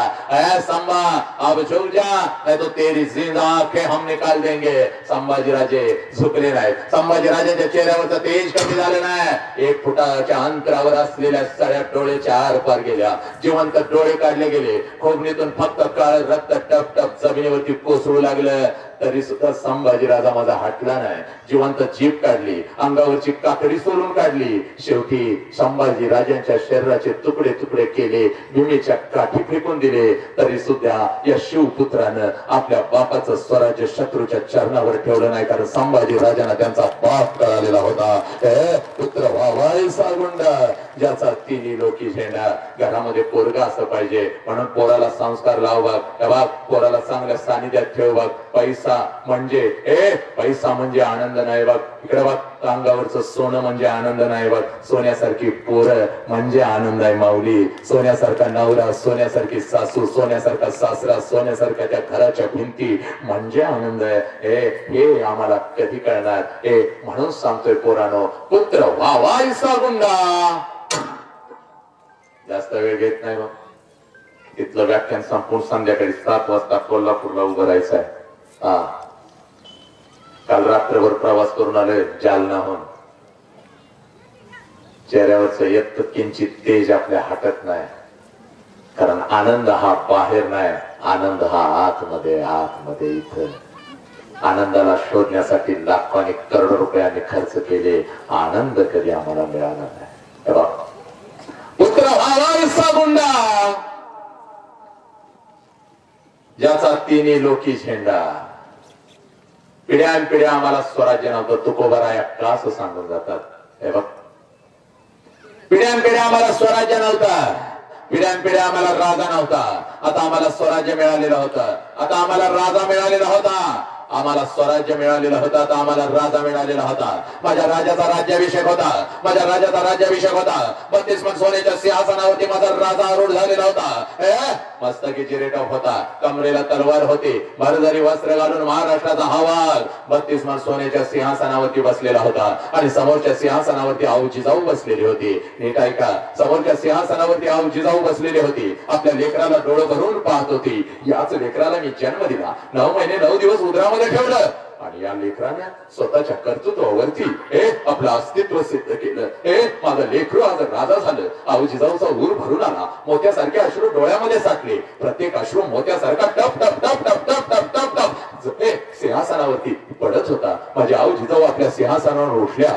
संभा, अब झुक जा, नहीं तो तेरी जिंदा आंखें हम निकाल देंगे. संभाजी राजे झुकले नाहीत. संभाजी राजांच्या चेहऱ्यावरचं तेज कमी झालं नाही. 1 फुटाच्या अंतरावर असलेल्या साळ्या डोळ्याच्या आरपार गेल्या. जिवंत डोळे काढले गेले. खोबणीतून फक्त काळ रक्त टप टप जमिनीवरती कोसळू लागलं. तरी सुद्धा संभाजी राजा माझा हटला नाही. जिवंत जीभ काढली, अंगावरची कातडी सोलून काढली. शेवटी संभाजी राजांच्या शरीराचे तुकडे तुकडे केले, भूमीच्या काठी फेकून दिले. तरी सुद्धा या शिवपुत्रानं आपल्या बापाचं स्वराज्य शत्रूच्या चरणावर ठेवलं नाही, कारण संभाजी राजांना त्यांचा बाप कळालेला होता. पुत्र व्हावायचा गुंडा, ज्याचा तिन्ही लोकी झेंडा. घरामध्ये पोरगा असं पाहिजे. म्हणून पोराला संस्कार लाव. बघ, पोराला चांगल्या सानिध्यात ठेव. बघ, पैसा म्हणजे आनंद नाही. बघ इकडे बघ, अंगावरचं सोनं म्हणजे आनंद नाही. बघ, सोन्यासारखी पोरं म्हणजे आनंद आहे माऊली. सोन्यासारखा नवरा, सोन्यासारखी सासू, सोन्यासारखा सासरा, सोन्यासारख्या त्या घराच्या भिंती म्हणजे आनंद आहे. हे आम्हाला कधी कळणार? म्हणून सांगतोय पोरानो, पुत्र व्हावायचा गुंडा. जास्त वेळ घेत नाही. मग इथलं व्याख्यान संपूर्ण संध्याकाळी 7 वाजता कोल्हापूरला उभं राहायचं आहे. काल रात्रभर प्रवास करून आलोय जालनाहून. चेहऱ्यावरचं येत किंचित तेज आपल्या हटत नाही. कारण आनंद हा बाहेर नाही, आनंद हा आतमध्ये, आतमध्ये इथं. आनंदाला शोधण्यासाठी लाखोनी करोडो रुपयांनी खर्च केले, आनंद कधी आम्हाला मिळाला नाही. पुत्र व्हावा गुंडा, ज्याचा तिन्ही लोकी झेंडा. पिढ्यान पिढ्या आम्हाला स्वराज्य नव्हतं, तुकोबाराया का असं सांगून जातात. हे बघ, पिढ्यान पिढ्या आम्हाला स्वराज्य नव्हतं, पिढ्यान पिढ्या आम्हाला राजा नव्हता. आता आम्हाला स्वराज्य मिळालेलं होतं, आता आम्हाला राजा मिळालेला होता. आम्हाला स्वराज्य मिळालेलं होतं, तर आम्हाला राजा मिळालेला होता. माझ्या राजाचा राज्याभिषेक होता, माझ्या राजाचा राज्याभिषेक होता. 32 मन सोन्याच्या सिंहासनावरती माझा राजा आरूढ झालेला होता. मस्तकीची रेटॉप होता, कमरेला तलवार होती, भरजरी वस्त्र घालून महाराष्ट्राचा हवाल 32 मन सोन्याच्या सिंहासनावरती बसलेला होता. आणि समोरच्या सिंहासनावरती आऊ जिजाऊ बसलेली होती. नीट ऐका, समोरच्या सिंहासनावरती आऊ जिजाऊ बसलेली होती. आपल्या लेकराला डोळं भरून पाहत होती. याच लेकराला मी जन्म दिला, 9 महिने 9 दिवस उदरामध्ये ठेवलं, आणि या लेकराने स्वतःच्या कर्तृत्वावरती आपलं अस्तित्व सिद्ध केलं. माझं लेकरू आज राजा झालं. आऊ जिजाऊचा ऊर भरून आला, मोत्यासारखे अश्रू डोळ्यामध्ये साठले. प्रत्येक अश्रू मोत्यासारखा टप टप टप टप टप टप टप टप सिंहासनावरती पडत होता. माझ्या आऊ जिजाऊ आपल्या सिंहासनावर उठल्या,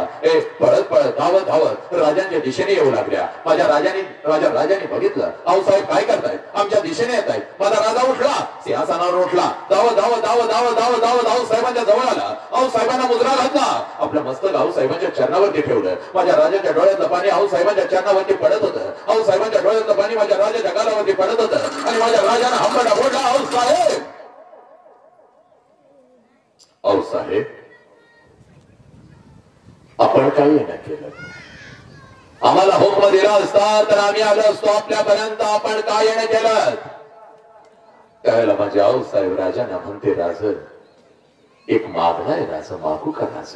पळत पळत धावत धावत राजांच्या दिशेने येऊ लागल्या. माझ्या राजाने बघितलं, आऊ साहेब काय करतायत, आमच्या दिशेने येत आहेत. माझा राजा उठला, सिंहासनावर उठला, धावत धावत धावत धावत धावत धावत आऊ साहेबांच्या जवळ आला. आऊ साहेबांना मुजरा घातला, आपलं मस्तक आऊ साहेबांच्या चरणावरती ठेवलं. माझ्या राजाच्या डोळ्यातलं पाणी आऊ साहेबांच्या चरणावरती पडत होतं. आऊ साहेबांच्या डोळ्यातलं पाणी माझ्या राजाच्या गालावरती पडत होतं. आणि माझ्या राजाने हंबरडा फोडला, आऊ साहेब, आऊ साहेब, आपण काही नाही केलं. आम्हाला हुकम दिला असता तर आम्ही आलो असतो आपल्यापर्यंत. आपण काय येणं केलं. त्यावेळेला माझे आऊ साहेब राजांना म्हणते, राज, एक मागणं आहे राज, मागू का राज?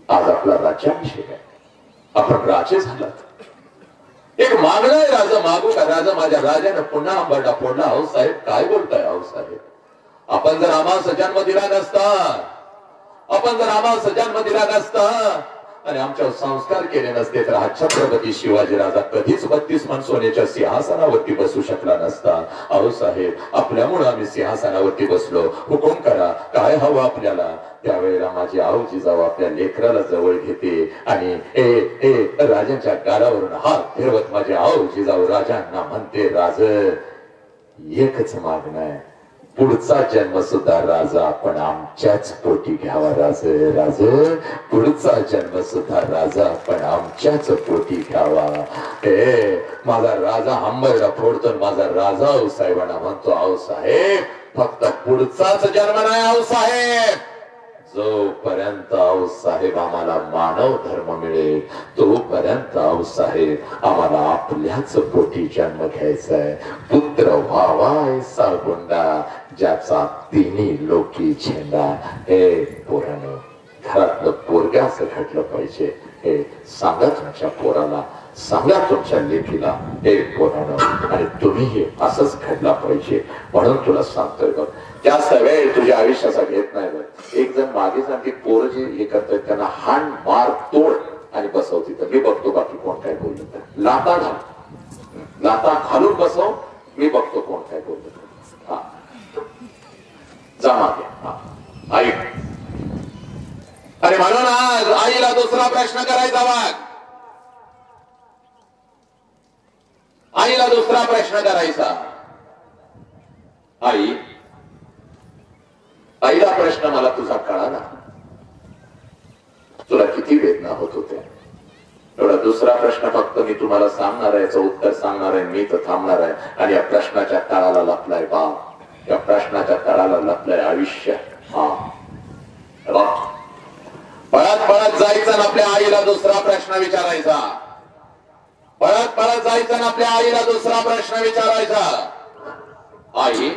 आज आपला राज्याभिषेक आहे, आपण राजे झालात. एक मागणं आहे राज, मागू का राज? माझ्या राजाने पुन्हा अंबरडा फोडला. आऊ साहेब काय बोलताय आऊ साहेब? आपण जर आम्हाला जन्म दिला नसता, आपण जर आम्हाला जन्म दिला नसता आणि आमच्यावर संस्कार केले नसते, तर हा छत्रपती शिवाजी राजा कधीच 32 मन सोन्याच्या सिंहासनावरती बसू शकला नसता. आऊ साहेब, आपल्यामुळे आम्ही सिंहासनावरती बसलो. हुकुम करा, काय हवं आपल्याला? त्यावेळेला माझी आऊ जिजाऊ आपल्या लेकराला जवळ घेते आणि राजांच्या गालावरून हात फिरवत माझी आऊ जिजाऊ राजांना म्हणते, राज, एकच मागणं आहे, पुढचा जन्म सुद्धा राजा आपण आमच्याच पोटी घ्यावा. राज, राज, पुढचा जन्म सुद्धा राजा आपण आमच्याच पोटी घ्यावा. माझा राजा हंबरडा फोडतो, माझा राजा आऊ साहेबांना म्हणतो, आऊ साहेब, फक्त पुढचाच जन्म नाही आऊ साहेब. जोपर्यंत आऊ साहेब आम्हाला मानव धर्म मिळेल, तोपर्यंत आऊ साहेब आम्हाला आपल्याच पोटी जन्म घ्यायचा आहे. पुत्र व्हावा ऐसा गुंडा, ज्याचा तिन्ही लोकी झेंडा. पोरांनो, घरातलं पोरग असं घडलं पाहिजे. सांगा तुमच्या पोराला, सांगा तुमच्या लेकीला, पोरांनो, आणि तुम्ही असंच घडला पाहिजे. म्हणून तुला सांगतोय बघ, जास्त वेळ तुझ्या आयुष्याचा घेत नाही बघ. एक जण मागे सांगते, पोरं जे हे करतात त्यांना हाण मार तोड आणि बसवती. तर मी बघतो बाकी कोण काय बोलत. लाता घाल, लाता घालून बसव, मी बघतो कोण काय बोलत. हा, जा मागे. हा, ऐक. आणि म्हणून आज आईला दुसरा प्रश्न करायचा वाघ, आईला दुसरा प्रश्न करायचा. आई, पहिला प्रश्न मला तुझा कळाला, तुला किती वेदना होत होत्या. एवढा दुसरा प्रश्न फक्त मी तुम्हाला सांगणार आहे, याचं उत्तर सांगणार आहे, मी तर थांबणार आहे. आणि या प्रश्नाच्या तळाला लपलाय बाप, या प्रश्नाच्या तळाला लपलाय आयुष्य. हा, पळत पळत जायचं ना आपल्या आईला दुसरा प्रश्न विचारायचा. पळत पळत जायचं ना आपल्या आईला दुसरा प्रश्न विचारायचा. आई,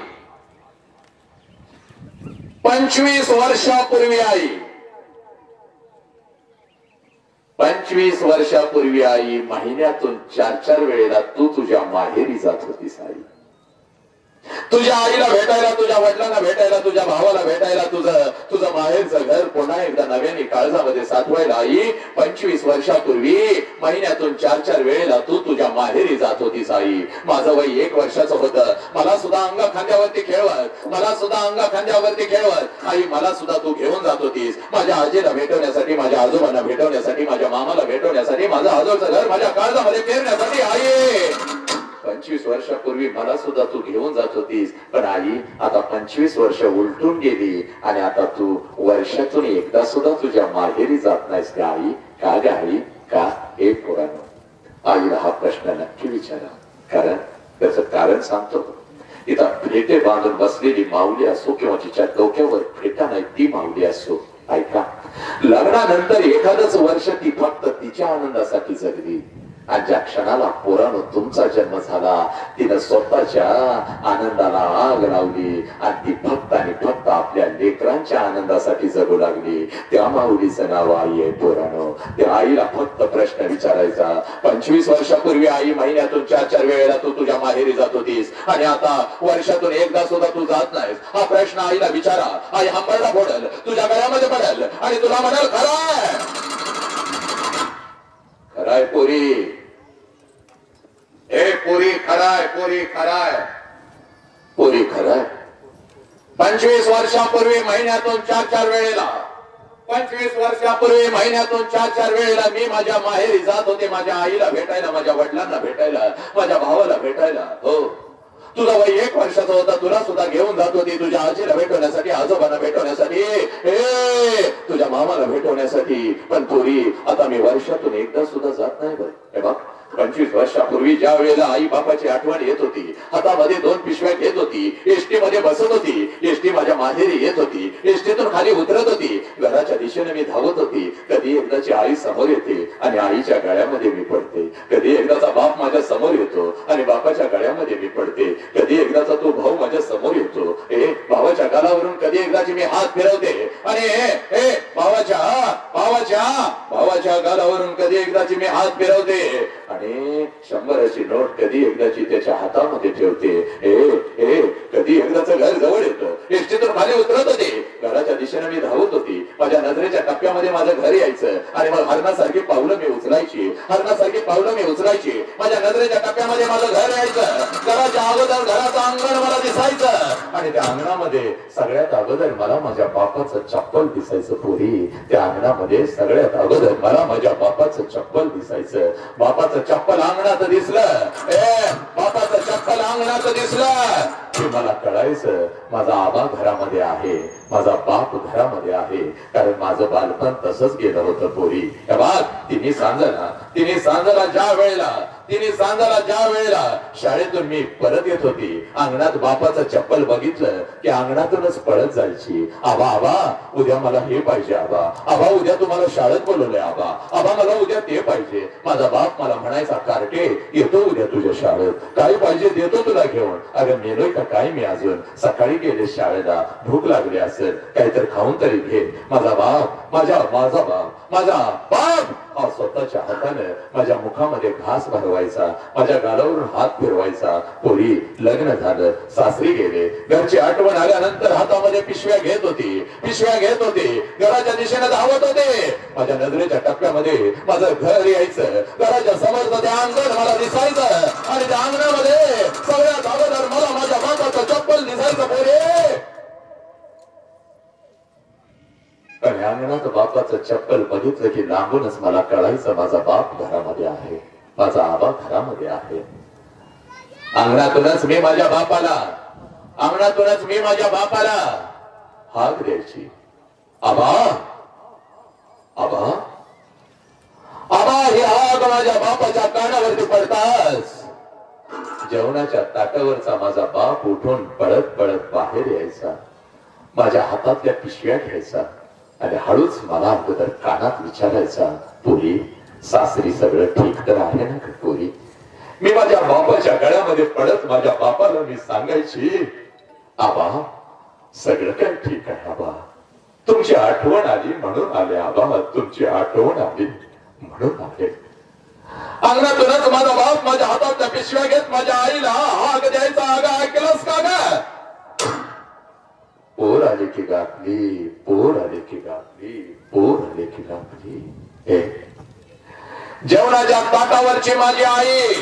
25 वर्षापूर्वी आई, 25 वर्षापूर्वी आई, महिन्यातून 4-4 वेळेला तू तुझ्या माहेरी जात होतीस आई. तुझ्या आईला भेटायला, तुझ्या वडिलांना भेटायला, तुझ्या भावाला भेटायला, तुझं माहेरचं घर पुन्हा एकदा नव्याने काळजामध्ये साठवायला आई 25 वर्षापूर्वी महिन्यातून 4-4 वेळेला तू तुझ्या माहेरी जात होतीस आई. माझं वय 1 वर्षाचं होतं. मला सुद्धा अंगा खांद्यावरती खेळवत, मला सुद्धा अंगा खांद्यावरती खेळवत आई मला सुद्धा तू घेऊन जात होतीस. माझ्या आजीला भेटवण्यासाठी, माझ्या आजोबांना भेटवण्यासाठी, माझ्या मामाला भेटवण्यासाठी, माझं आजोळचं घर माझ्या काळजामध्ये पेरण्यासाठी आई 25 वर्षापूर्वी मला सुद्धा तू घेऊन जात होतीस. पण आई आता 25 वर्ष उलटून गेली आणि आता तू वर्षातून एकदा सुद्धा तुझ्या माहेरी जात नाहीस का आई? का ग आई? का? हे पोरांनो, आईला हा प्रश्न नक्की विचारा. कारण त्याचं कारण सांगतो. इथं फेटे बांधून बसलेली माऊली असो किंवा तिच्या डोक्यावर फेटा नाही ती माऊली असो, ऐका, लग्नानंतर एखादंच वर्ष ती फक्त तिच्या आनंदासाठी जगली. आणि ज्या क्षणाला पोरानं तुमचा जन्म झाला तिनं स्वतःच्या आनंदाला आग लावली आणि ती फक्त आणि फक्त आपल्या लेकरांच्या आनंदासाठी जगू लागली. त्या माऊलीचं नाव आई आहे पोरानं. त्या आईला फक्त प्रश्न विचारायचा, 25 वर्षापूर्वी आई महिन्यातून 4-4 वेळेला तू तुझ्या माहेरी जात होतीस आणि आता वर्षातून एकदा सुद्धा तू जात नाहीस. हा प्रश्न आईला विचारा. आई हंबरडा फोडल, तुझ्या गळ्यामध्ये पडेल आणि तुला म्हणाल खराय खराय पोरी, ए पोरी खराय, पोरी खराय, पोरी खराय. 25 वर्षापूर्वी महिन्यातून 4-4 वेळेला, 25 वर्षापूर्वी महिन्यातून 4-4 वेळेला मी माझ्या माहेरी जात होते, माझ्या आईला भेटायला, माझ्या वडिलांना भेटायला, माझ्या भावाला भेटायला. हो, तुझा वय 1 वर्षाचा होता, तुला सुद्धा घेऊन जात होती तुझ्या आजीला भेटवण्यासाठी, आजोबांना भेटवण्यासाठी, तुझ्या मामाला भेटवण्यासाठी. पण पोरी आता मी वर्षातून एकदा सुद्धा जात नाही. बघ 25 वर्षापूर्वी ज्या वेळेला आई बापाची आठवण येत होती, हातामध्ये 2 पिशव्या घेत होती, एसटी मध्ये बसत होती, एसटी माझ्या माहेरी येत होती, एसटीतून खाली उतरत होती, घराच्या दिशेने मी धावत होती. कधी एकदाची आई समोर येते आणि आईच्या गळ्यामध्ये मी पडते. कधी एकदाचा बाप माझ्या समोर येतो आणि बापाच्या गळ्यामध्ये मी पडते. कधी एकदाचा तो भाऊ माझ्या समोर येतो, भावाच्या गालावरून कधी एकदाची मी हात फिरवते आणि भावाच्या गालावरून कधी एकदाची मी हात फिरवते आणि 100ची नोट कधी एकदाची त्याच्या हातामध्ये ठेवते. कधी एकदाचं घर जवळ येतं, एसटीतून खाली उतरत होते, घराच्या दिशेने मी धावत होती. माझ्या नजरेच्या टप्प्यामध्ये माझं घर यायचं आणि मग हरणासारखी पावलं मी उचलायची, हरणासारखी पावलं मी उचलायची. माझ्या नजरेच्या टप्प्यामध्ये माझं घर यायचं. घराच्या अगोदर घराचं अंगण मला दिसायचं आणि त्या अंगणामध्ये सगळ्यात अगोदर मला माझ्या बापाचं चप्पल दिसायचं. पोरी, त्या अंगणामध्ये सगळ्यात अगोदर मला माझ्या बापाचं चप्पल दिसायचं. बापाचं चप्पल अंगणात दिसलं, बापाचं चप्पल अंगणात दिसलं की मला कळायचं माझा आबा घरामध्ये आहे, माझा बाप घरामध्ये आहे. कारण माझं बालपण तसंच गेलं होतं. पोरी, तिने सांजाला ज्या वेळेला शाळेतून मी परत येत होती, अंगणात बापाचं चप्पल बघितलं की अंगणातूनच पळत जायची. आबा उद्या मला हे पाहिजे, आबा उद्या तुम्हाला शाळेत बोलवलंय, आबा मला उद्या ते पाहिजे. माझा बाप मला म्हणायचा, कार्टे येतो उद्या तुझ्या शाळेत, काय पाहिजे देतो तुला घेऊन. अगं मेलोय का काय मी अजून? सकाळी गेले शाळेला, भूक लागली असेल, काहीतरी खाऊन तरी घे. माझा बाप स्वतःच्या हाताने माझ्या मुखामध्ये घास भरवायचा, माझ्या गालावरून हात फिरवायचा. पोरी, लग्न झालं, सासरी गेले, घरची आठवण आल्यानंतर हातामध्ये पिशव्या घेत होती, घराच्या दिशेने धावत होते. माझ्या नजरेच्या टप्प्यामध्ये माझं घर यायचं, घराच्या समोरचं ते अंगण मला दिसायचं आणि त्या अंगणामध्ये सगळ्यात अगोदर मला माझ्या बापाचं चप्पल दिसायचं. पोरी, आणि अंगणात बापाचं चप्पल बघितलं की लांबूनच मला कळायचं माझा बाप घरामध्ये आहे, माझा आबा घरामध्ये आहे. अंगणातूनच मी माझ्या बापाला हाक द्यायची, आबा ही हाक माझ्या बापाच्या कानावरती पडताच जेवणाच्या ताटावरचा माझा बाप उठून पळत बाहेर यायचा, माझ्या हातातल्या पिशव्या घ्यायचा आणि हळूच मला अगोदर कानात विचारायचा, पोरी, सासरी सगळं ठीक तर आहे ना ग पोरी? मी माझ्या बापाच्या गळ्यामध्ये पडत माझ्या बापाला मी सांगायची, आबा सगळं काय ठीक आहे, आबा तुमची आठवण आली म्हणून आले, आबा तुमची आठवण आली म्हणून आले. अंगणातूनच माझा बाप माझ्या हातात पिशव्या घेत माझ्या आईला हाक द्यायचा. आगा ऐकलंस का ग? पोर आले की गापली, पोर आले की गापली, पोर आले की गापली. हे जेवणाच्या ताटावरची माझी आई,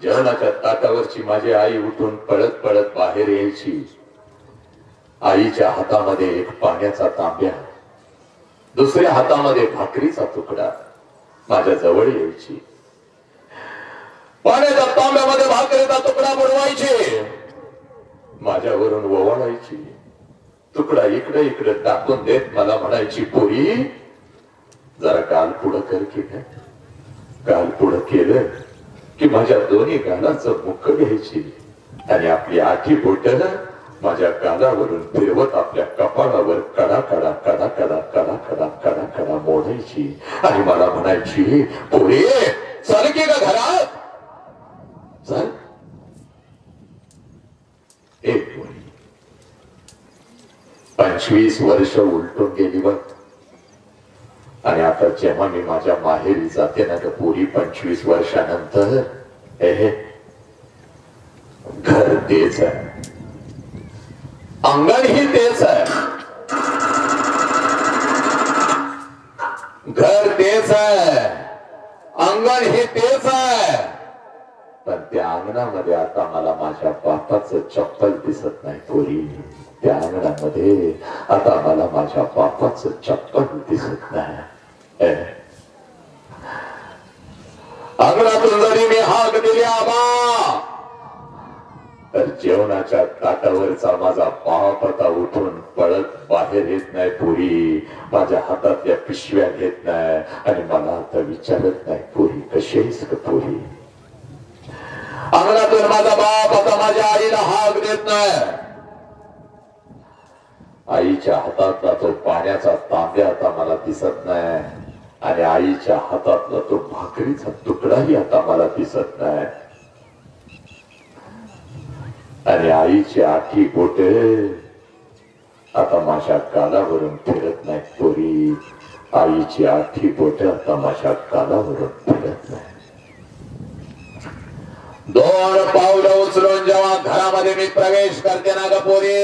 जेवणाच्या ताटावरची माझी आई उठून पळत पळत बाहेर यायची. आईच्या हातामध्ये एक पाण्याचा तांब्या, दुसऱ्या हातामध्ये भाकरीचा तुकडा माझ्या जवळ यायची. पाण्याच्या तांब्यामध्ये भाकरीचा तुकडा बुडवायची, माझ्यावरून ओवाळायची. तुकडा इकडे इकडे टाकून देत मला म्हणायची, पोरी जरा गाल पुढं कर की. गाल पुढं केलं की माझ्या दोन्ही गालाचं मुख घ्यायची आणि आपली आठी बोट माझ्या गालावरून फिरवत आपल्या कपाळावर कडा कडा कडा कडा कडा कडा कडा कडा मोडायची आणि मला म्हणायची, पोरी चल की ग घरात चल. एक पोरी 25 वर्ष उलटून गेली बघ. आणि आता जेव्हा मी माझ्या माहेरी जाते ना तर पोरी 25 वर्षानंतर घर तेच आहे, अंगण ही तेच आहे, घर तेच आहे, अंगण ही तेच आहे. पण त्या अंगणामध्ये आता मला माझ्या बापाचं चप्पल दिसत नाही पोरी. त्या अंगणामध्ये आता मला माझ्या बापाचं चप्पल दिसत नाही. अंगणातून जरी मी हाक दिली आबा, तर जेवणाच्या ताटावरचा माझा बाप आता उठून पळत बाहेर येत नाही पोरी. माझ्या हातातल्या पिशव्या घेत नाही आणि मला आता विचारत नाही, पोरी कशी आहेस का पोरी. अंगणातून माझा बाप आता माझ्या आईला हाक देत नाही. आईच्या हातातला तो पाण्याचा तांब्या आता मला दिसत नाही आणि आईच्या हातातला तो भाकरीचा तुकडाही आता मला दिसत नाही. आणि आईची आठी बोटे आता माझ्या गालावरून फिरत नाहीत पोरी. आईची आठी बोटे आता माझ्या गालावरून फिरत नाही. 2 पावलं उचलून जेव्हा घरामध्ये मी प्रवेश करते ना ग पोरी,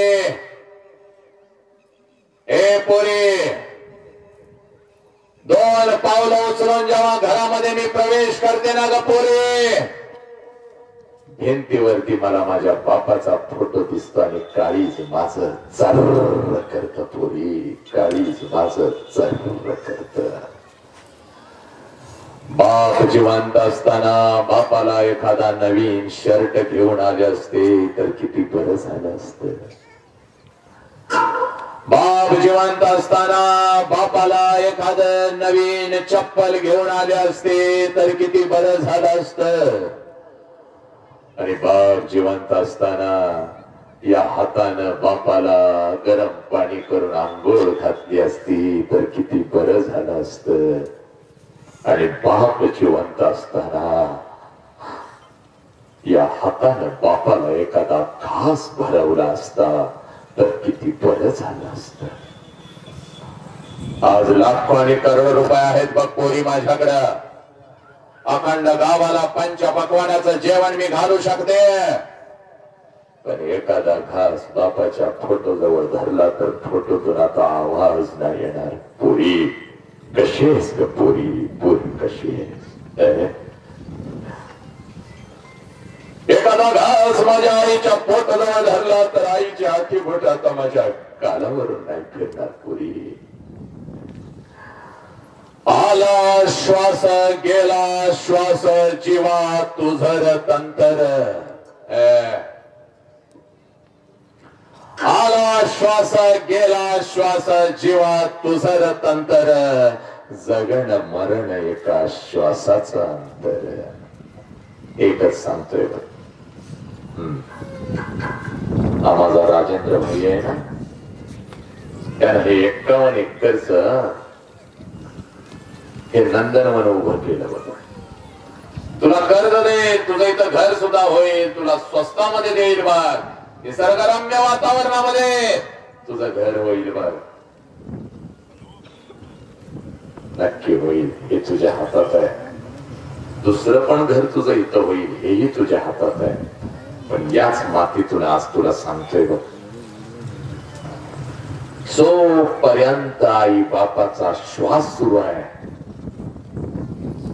ए पोरी 2 पावलं उचलून जेव्हा घरामध्ये मी प्रवेश करते ना ग पोरी, भिंतीवरती मला माझ्या बापाचा फोटो दिसतो आणि काळीज माझं चर्र करत पोरी. काळीज माझं चर्र करत. बाप जिवंत असताना बापाला एखादा नवीन शर्ट घेऊन आले असते तर किती बरं झालं असतं. बाप जिवंत असताना बापाला एखादं नवीन चप्पल घेऊन आले असते तर किती बरं झालं असतं. आणि बाप जिवंत असताना या हातानं बापाला गरम पाणी करून आंघोळ घातली असती तर किती बरं झालं असतं. आणि बाप जिवंत असताना या हातानं बापाला एखादा घास भरवला असता तर किती बरं झालं असतं. आज लाखो आणि करोड रुपये आहेत बघ पोरी माझ्याकडं. अखंड गावाला पंचपक्वान्याचं जेवण मी घालू शकते. पण एखादा घास बापाच्या फोटो जवळ धरला तर फोटोतून आता आवाज नाही येणार. पोरी कशी आहेस ग पोरी, पोरी कशी आहेस. एखादा घास माझ्या आईच्या पोटाजवळ धरला तर आईची हाती बोट आता माझ्या गालावरून नाही फिरणार पोरी. आला श्वास गेला श्वास जीवा तुझर तंतर. आला श्वास गेला श्वास जीवा तुझर तंतर. जगण मरण एका श्वासाचं अंतर. एकच सांगतोय बघ. हा माझा राजेंद्र भाई आहे ना, त्यानं हे 51 एकरच हे नंदनवन उभं केलं बघ. तुला कर्ज दे, तुझं इथं घर सुद्धा होईल, तुला स्वस्तामध्ये देईल बघ. निसर्गरम्य वातावरणामध्ये तुझं घर होईल बघ. नक्की होईल हे तुझ्या हातात आहे. दुसरं पण घर तुझं इथं होईल हेही तुझ्या हातात आहे. पण याच मातीतून आज तुला सांगतोय बघ, जोपर्यंत आई बापाचा श्वास सुरू आहे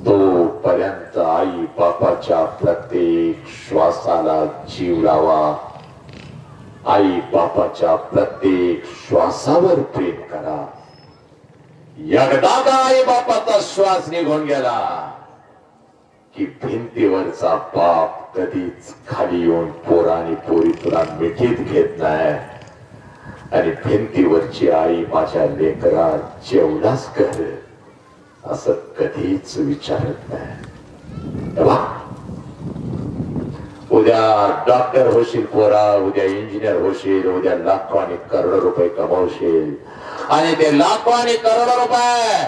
तोपर्यंत आई बापाच्या प्रत्येक श्वासाला जीव लावा. आई बापाच्या प्रत्येक श्वासावर प्रेम करा. एकदा का आई बापाचा श्वास निघून गेला की भिंतीवरचा बाप कधीच खाली येऊन पोरा आणि पोरी तुला मिठीत घेत नाही. आणि भिंतीवरची आई माझ्या लेकरा जेवढाच कर असं कधीच विचारत नाही. उद्या डॉक्टर होशील पोरा, उद्या इंजिनियर होशील, उद्या लाखो आणि करोडो रुपये कमावशील. आणि ते लाखो आणि करोडो रुपये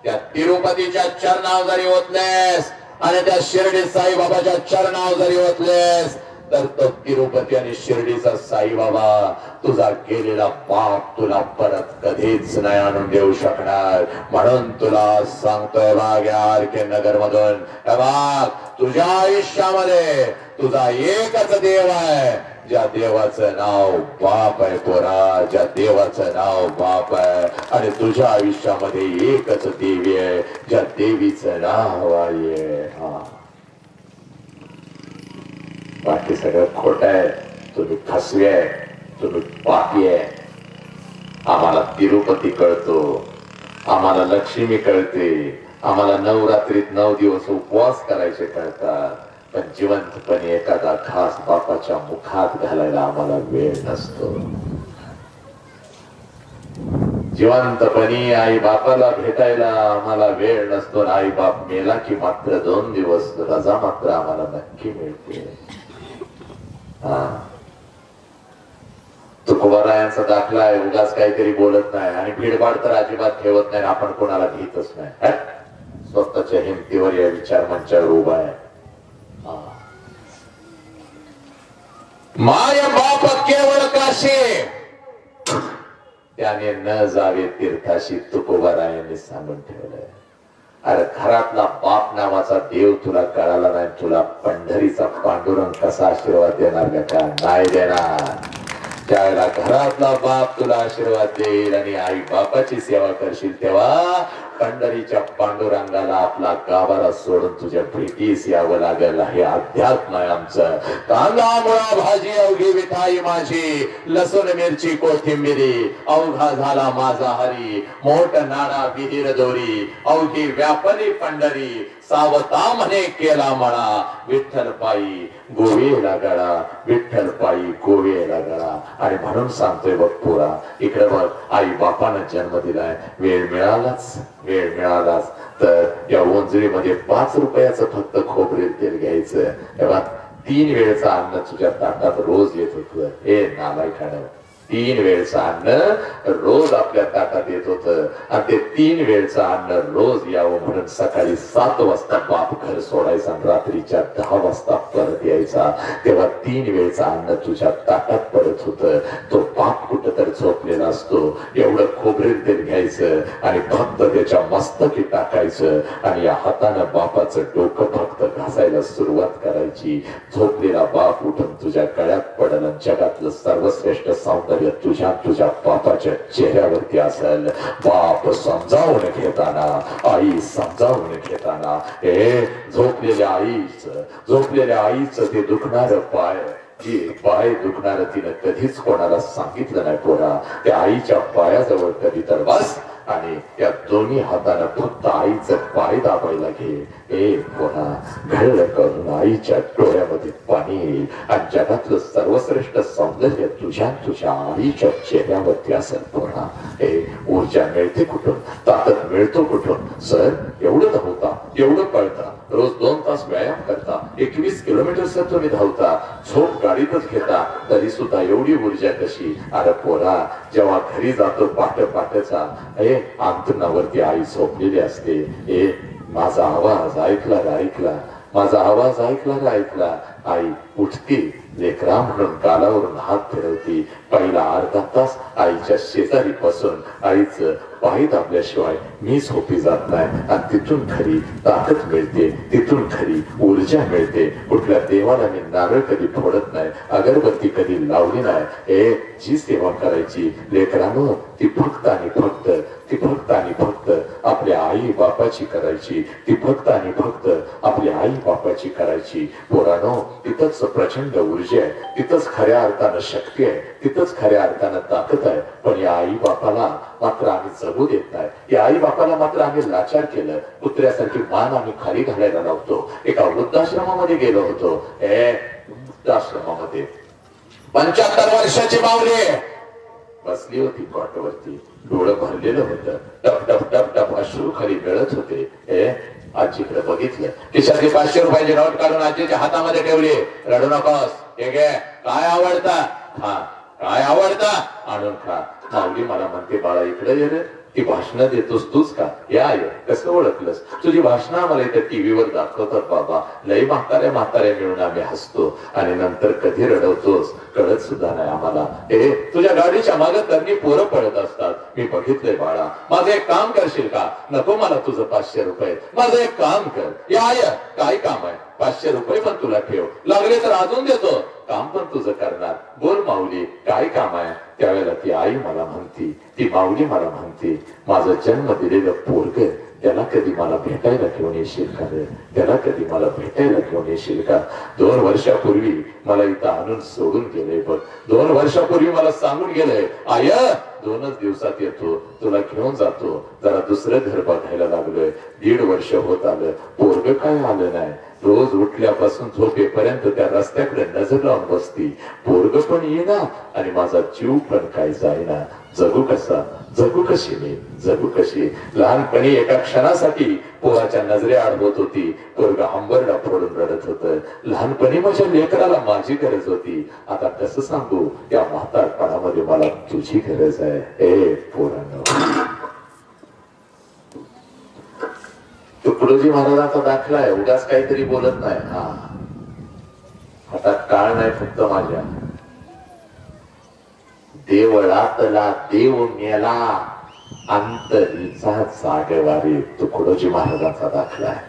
त्या तिरुपतीच्या चरणावर जरी ओतलेस आणि त्या शिर्डी साईबाबाच्या चरणावर जरी ओतलेस तर तो तिरुपती आणि शिर्डीचा साईबाबा तुझा गेलेला पाप तुला परत कधीच नाही आणून देऊ शकणार. म्हणून तुला सांगतोय बघ यार के नगर मधून, बघ तुझ्या आयुष्यामध्ये तुझा एकच देव आहे, ज्या देवाचं नाव बाप आहे पोरा, ज्या देवाचं नाव बाप आहे. आणि तुझ्या आयुष्यामध्ये एकच देवी आहे, ज्या देवीचं नाव आहे. हा, बाकी सगळं खोट आहे. तुम्ही फसवे आहे, तुम्ही पापी आहे. आम्हाला तिरुपती कळतो, आम्हाला लक्ष्मी कळते, आम्हाला नवरात्रीत 9 दिवस उपवास करायचे कळतात. पण जिवंतपणे एखादा घास बापाच्या मुखात घालायला आम्हाला वेळ नसतो. जिवंतपणी आई बापाला भेटायला आम्हाला वेळ नसतो. आई बाप मेला की मात्र 2 दिवस रजा मात्र आम्हाला नक्की मिळते. तुकोबारायांचा दाखला आहे, उगाच काहीतरी बोलत नाही आणि भीडभाड तर अजिबात ठेवत नाही. आपण कोणाला घेतच नाही. स्वतःच्या हिमतीवर या विचार मंचावर उभा आहे. माय बाप केवळ काशी त्याने न जावे तीर्थाशी, तुकोबारायांनी सांगून ठेवलंय. अरे घरातला बाप नावाचा देव तुला कळाला नाही, तुला पंढरीचा पांडुरंग कसा आशीर्वाद देणार का? नाही देणार. ज्यावेळेला घरातला बाप तुला आशीर्वाद देईल आणि आई बापाची सेवा करशील तेव्हा पंढरीच्या पांडुरंगाला आपला गाभारा सोडून तुझ्या भेटीस यावं लागेल. हे अध्यात्म आहे आमचं. कांदा मुळा भाजी अवघी विठाई माझी, लसूण मिरची कोथिंबिरी अवघा झाला माझा हरी, मोठ नाणा विहीर दोरी अवघी व्यापली पंढरी, सावता म्हणे केला मळा, विठ्ठल पायी गोवेला गळा, विठ्ठल पायी गोवेला गळा. आणि म्हणून सांगतोय बघ पोरा, इकडे बघ, आई बापानं जन्म दिलाय, वेळ मिळालाच तर या ओंजळीमध्ये 5 रुपयाचं फक्त खोबरेल तेल घ्यायचं. तेव्हा 3 वेळचं अन्न तुझ्या ताटात रोज येत होतं. हे नालायकानं, 3 वेळचं अन्न रोज आपल्या ताटात येत होतं. आणि ते 3 वेळचं अन्न रोज यावं म्हणून सकाळी 7 वाजता बाप घर सोडायचा आणि रात्रीच्या 10 वाजता परत यायचा. तेव्हा 3 वेळचं अन्न तुझ्या ताटात पडत होतं. तो बाप कुठं तर झोपलेला असतो. एवढं खोबरेल तेल घ्यायचं आणि फक्त त्याच्या मस्तकी टाकायचं आणि या हातानं बापाचं डोकं फक्त घासायला सुरुवात करायची. झोपलेला बाप उठून तुझ्या गळ्यात पडलं. जगातलं सर्वश्रेष्ठ सौंदर्य तुझ्या बापाच्या चेहऱ्यावरती असेल. बाप समजावून घेताना, आई समजावून घेताना, हे झोपलेल्या आईचं ते दुखणारं पाय दुखणार तिनं कधीच कोणाला सांगितलं नाही पोरा. त्या आईच्या पायाजवळ कधी तर बस आणि त्या दोन्ही हातानं फक्त आईचं पाय दाबायला घे. ए पोरा, घडलं करून आईच्या डोळ्यामध्ये पाणी येईल आणि जगातलं सर्वश्रेष्ठ सौंदर्य तुझ्या आईच्या चेहऱ्यावरती असेल पोरा. हे ऊर्जा मिळते कुठून, ताकद मिळतो कुठून? सर एवढं धावता, एवढं पळता, रोज 2 तास व्यायाम करता, 21 किलोमीटर सर तुम्ही धावता, झोप गाडीतच घेता, तरी सुद्धा एवढी ऊर्जा कशी? अरे पोरा, जेव्हा घरी जातो पाठचा अंतरणावरती आई झोपलेली असते. माझा आवाज ऐकला माझा आवाज ऐकला आई उठती, लेकरा म्हणून गालावरून हात फिरवती. पहिला अर्धा तास आईच्या शेजारी बसून आईचं पाय दाबल्याशिवाय मी झोपी जात नाही. आणि तिथून खरी ताकद मिळते, तिथून खरी ऊर्जा मिळते. कुठल्या देवाला मी नारळ कधी फोडत नाही, अगरबत्ती कधी लावली नाही. जी सेवा करायची लेकरांनो ती फक्त आणि फक्त आपल्या आई बापाची करायची. ती फक्त आणि फक्त आपल्या आई बापाची करायची. पोरांनो तिथंच प्रचंड ऊर्जा आहे, तिथंच खऱ्या अर्थानं शक्ती आहे, तिथंच खऱ्या अर्थानं ताकद आहे. पण या आई बापाला मात्र आम्ही जगू देत नाही. या आई बापाला मात्र आम्ही लाचार केलं. कुत्र्यासारखी मान आम्ही खाली घालायला लावतो. एका वृद्धाश्रमामध्ये गेलो होतो. वृद्धाश्रमामध्ये 75 वर्षाची माऊली बसली होती कॉटवरती. डोळं भरलेलं होतं. टप टप टप टप अश्रू खाली गळत होते. आजीकडे बघितलं. खिशातली 500 रुपयाची नोट काढून आजीच्या हातामध्ये ठेवली. रडू नकोस, हे घे, काय आवडता खा, काय आवडता आणून खा. माऊली मला म्हणते बाळा इकडे ये रे, ती भाषणं देतोस तूच का? या कसं ओळखलंस? तुझी भाषणं आम्हाला इथे टीव्हीवर दाखवतात बाबा. लई म्हाताऱ्या मिळून आम्ही हसतो आणि नंतर कधी रडवतोस कळत सुद्धा नाही आम्हाला. तुझ्या गाडीच्या मागे तरणी पोरं पळत असतात. मी बघितलंय बाळा. माझं एक काम करशील का? नको मला तुझं 500 रुपये. माझं एक काम कर. या काय काम आहे? 500 रुपये पण तुला ठेव, लागले तर अजून देतो, काम पण तुझं करणार. बोल माऊली काय काम आहे? त्यावेळेला ती आई मला म्हणती, ती माऊली मला म्हणते, माझं जन्म दिलेलं पोरग त्याला कधी मला भेटायला घेऊन येशील का रे? त्याला कधी मला भेटायला घेऊन येशील का? 2 वर्षापूर्वी मला इथं आणून सोडून गेले बघ. 2 वर्षापूर्वी मला सांगून गेलंय, आय 2च दिवसात येतो, तुला घेऊन जातो. जरा दुसरं घर बघायला लागलोय. 1.5 वर्ष होत आलं, पोरग काय आलं नाही. रोज उठल्यापासून झोपेपर्यंत त्या रस्त्याकडे नजर लावून बसती. पोरग पण येईना आणि माझा जीव पण काय जाईना. जगू कसा? जगू कशी मी? जगू कशी? लहानपणी एका क्षणासाठी पोराच्या नजरे आड होत होती. पोरग हंबरडा फोडून रडत होत. लहानपणी माझ्या लेकराला माझी गरज होती. आता कसं सांगू या म्हातारपणामध्ये मला तुझी गरज आहे. पोरांनो तुकडोजी महाराजांचा दाखला आहे. उगाच काहीतरी बोलत नाही. आता काळ नाही फक्त माझ्या. देवळातला देव मेला, अंतरीचा जागवारी. तुकडोजी महाराजांचा दाखला आहे.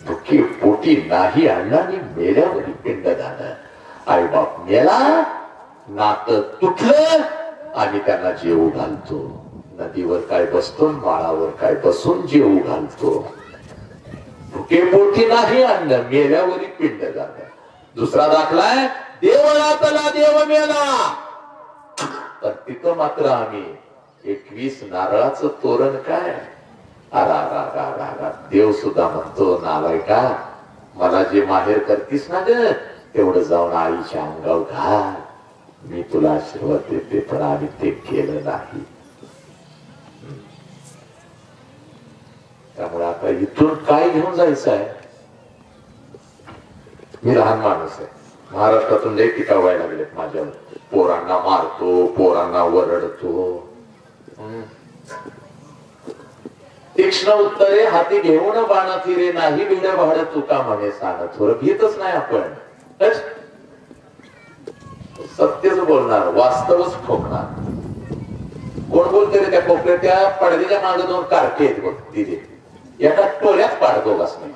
भुकी पोटी नाही अण्णांनी मेल्यावरी पिंडदान. आई बाप मेला, नातं तुटलं आणि त्यांना जेवू घालतो. नदीवर काय बसतो, माळावर काय बसून जेवू घालतो. भुके पोटी नाही अन्न, मेल्यावरी पिंडदान. दुसरा दाखला आहे, देवळातला देव मेला, पण तिथं मात्र आम्ही 21 नारळाचं तोरण काय. देव सुद्धा म्हणतो, नालायका मला जे माहेर करतीस ना ग तेवढं जाऊन आईच्या अंगावर घाल, मी तुला आशीर्वाद देते. पण आम्ही ते केलं नाही. त्यामुळे आता इथून काय घेऊन जायचं आहे? मी लहान माणूस आहे. महाराष्ट्रातून लई टीका व्हायला लागलेत माझ्यावर. पोरांना मारतो, पोरांना वरडतो. तीक्ष्ण उत्तरे हाती घेऊन बाण फिरे, नाही भिड भाड तुका म्हणे सांग. थोडं भीतच नाही आपण. सत्यच बोलणार, वास्तवच ठोकणार. कोण बोलतोय रे त्या कोपऱ्यात? त्या पडद्याच्या मागे 2 कार्टे आहेत बघ तिथे. एका टोल्यात पाडतो बसणे.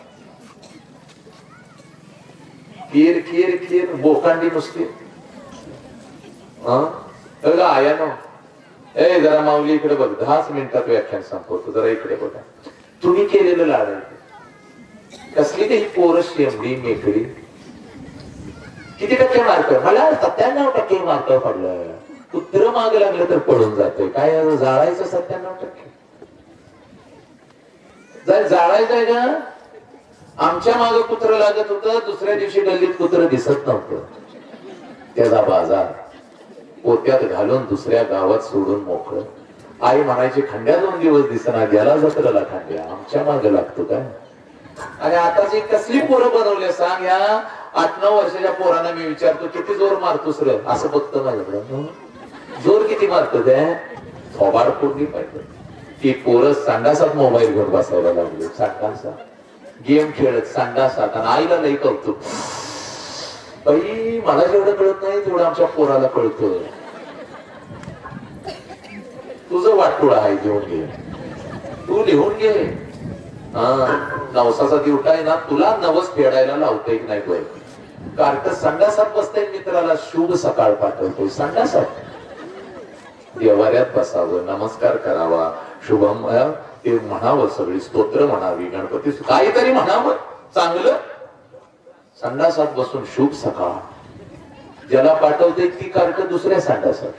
खीर खीर खीर बोकांडी नुसती. आयानो जरा माऊली इकडे बघ. 10च मिनिटात व्याख्यान संपवतो. जरा इकडे बघा. तुम्ही केलेलं लाड कसली ते ही पोरं शेंबडी मेकडी. किती टक्के मार्क? मला 97% मार्क पडलं. कुत्र माग लागलं तर पडून जातोय. काय जाळायचं 97%? जाळायचंय का? आमच्या मागे कुत्र लागत होतं. दुसऱ्या दिवशी गल्लीत कुत्र दिसत नव्हतं. त्याचा बाजार पोत्यात घालून दुसऱ्या गावात सोडून मोकळं. आई म्हणायची, खंड्या 2 दिवस दिसना, गेला जत्रेला खंड्या. आमच्या मागे लागतो काय? आणि आताची कसली पोरं बनवले सांग. या 8-9 वर्षाच्या पोरांना मी विचारतो, किती जोर मारतोस रे? असं बघतो माझ्याकडं. जोर किती मारतो त्या? थोबाड फोडली पाहिजे. ती पोरं संडासात मोबाईल घेऊन बसायला लागली. संडासात गेम खेळत संडासात आणि आईला लई कौतुक. बाई मला जेवढं कळत नाही तेवढं आमच्या पोराला कळतं. तुझं वाटोळं आहे, घेऊन घे, तू लिहून घे. नवसाचा दिवटा आहे ना, तुला नवस फेडायला लावतोय की नाही बघ. कार्ट संडासात बसतंय, मित्राला शुभ सकाळ पाठवतोय संडासात. देवाऱ्यात बसावं, नमस्कार करावा, शुभम ते म्हणावं, सगळी स्तोत्र म्हणावी, गणपती काहीतरी म्हणावं चांगलं. संडासात बसून शुभ सकाळ. ज्याला पाठवते ती कार्ट दुसऱ्या संडासात,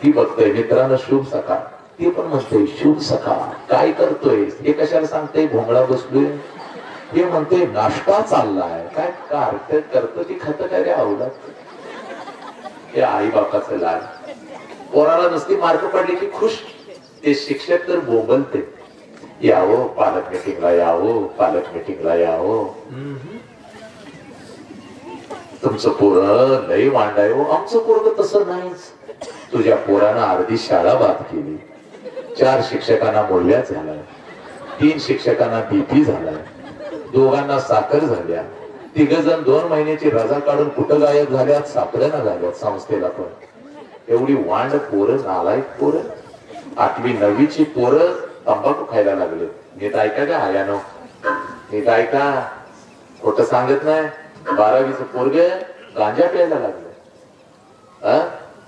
ती बघतोय मित्रांनो शुभ सकाळ, ती पण म्हणते शुभ सकाळ. काय करतोय हे कशाला सांगते, भोंगळा बसलोय. हे म्हणते नाश्ता चाललाय. काय कार्ट करतो ती खात काय रे आवडत. हे आई बापाचं लाड. पोराला नुसती मार्क पडले की खुश. ते शिक्षक तर बोंबलते, यावो पालक मिटिंगला, यावो पालक मिटिंगला, यावो. तुमचं पोरं लई वांडाय हो. आमचं पोरग तसं नाहीच. तुझ्या पोरानं अर्धी शाळा बाद केली, 4 शिक्षकांना मुळव्यात झालाय, 3 शिक्षकांना बीपी झालाय, 2घांना साखर झाल्या, 3 जण 2 महिन्याची रजा काढून कुठं गायब झाल्यात, सापड्याना झाल्यात संस्थेला. पण एवढी वांड पोरं, नालायक पोरं, 8वी 9वीची पोरं तंबाखू खायला लागले. नीट ऐका का आयानो, नीट ऐका, खोटं सांगत नाही. 12वीचं पोरग गांजा प्यायला लागलं.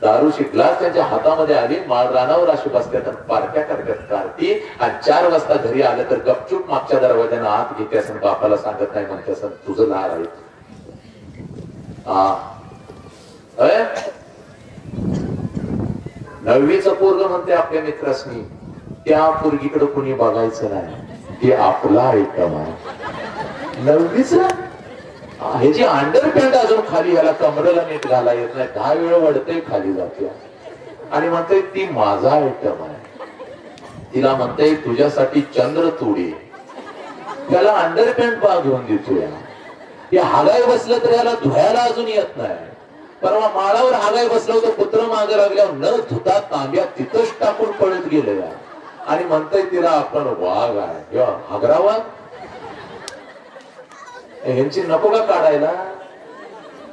दारूची ग्लास त्यांच्या हातामध्ये आली, माळ रानावर अशी बसतात, पार्ट्या करतात कार्टी. आणि 4 वाजता घरी आलं तर गपचूप मागच्या दरवाज्यानं आत घेते असं, बापाला सांगत नाही म्हणते असं, तुझं लाड आहे. हा 9वीचं पोरग म्हणते आपल्या मित्रासनी, त्या पोरगीकडे कुणी बघायचं नाही, ते आपला आयटम आहे. 9वीचं ह्याची अंडरपॅन्ट अजून खाली, ह्याला कमरेला नीट घाला येत नाही, 10 वेळा वडते खाली जाते आणि म्हणते ती माझा आयटम आहे. तिला म्हणते तुझ्यासाठी चंद्र तोडी, त्याला अंडरपॅन्ट पा घेऊन देतो. या हागाय बसलं तर याला धुवायला अजून येत नाही. परवा माळावर हागाय बसलं होतं, कुत्र मागे लागल्यावर न धुता तांब्या तिथंच टाकून पळत गेलं या. आणि म्हणताय तिला आपण वाघ आहे, हागरा वाघ. ह्यांची नको का काढायला,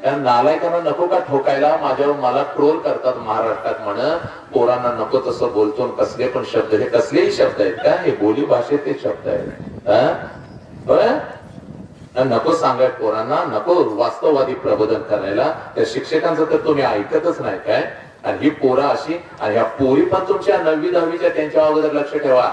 त्या नालायकांना नको का ठोकायला. माझ्यावर मला ट्रोल करतात महाराष्ट्रात, म्हण पोरांना नको तसं बोलतो. कसले पण शब्द, हे कसलेही शब्द आहेत का, हे बोली भाषेचे शब्द आहेत. नको सांगाय पोरांना, नको वास्तववादी प्रबोधन करायला. त्या शिक्षकांचं तर तुम्ही ऐकतच नाही काय. आणि ही पोरं अशी, आणि ह्या पोरी पण तुमच्या 9वी 10वीच्या त्यांच्या अगोदर लक्ष ठेवा.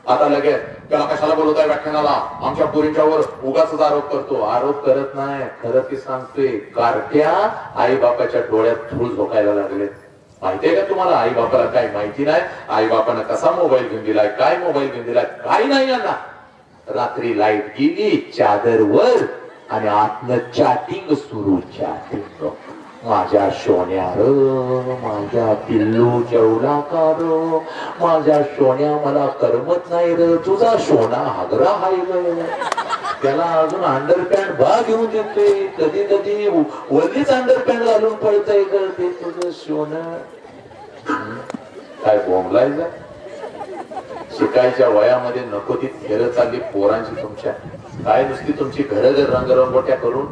आता लगेच त्याला कशाला बोलवताय व्याख्यानाला, आमच्या पोरींच्यावर उगाच आरोप करतो. आरोप करत नाही, खरं ती सांगतोय. कार्ट्या आई बापाच्या डोळ्यात धूळ झोकायला लागले. माहितीये का तुम्हाला, आई बापाला काय माहिती नाही. आई बापानं कसा मोबाईल घेऊन दिलाय, काय मोबाईल घेऊन दिलाय, काही नाही यांना. रात्री लाईट गेली, चादरवर आणि आतनं चॅटिंग सुरू. चॅटिंग, माझ्या सोन्या र, माझ्या पिल्लू जेवला का र, माझ्या सोन्या मला करमत नाही र, तुझा सोना हागरा हाय ग. त्याला अजून अंडरपॅन्ट बा घेऊन देतोय, कधी कधी वरलीच अंडरपॅन्ट घालून पळतय ग ते तुझं सोनं. काय बोंबलायचं. शिकायच्या वयामध्ये नको ती खेळ चालली पोरांची तुमच्या. काय नुसती तुमची घर घर रंगरंगोट्या करून,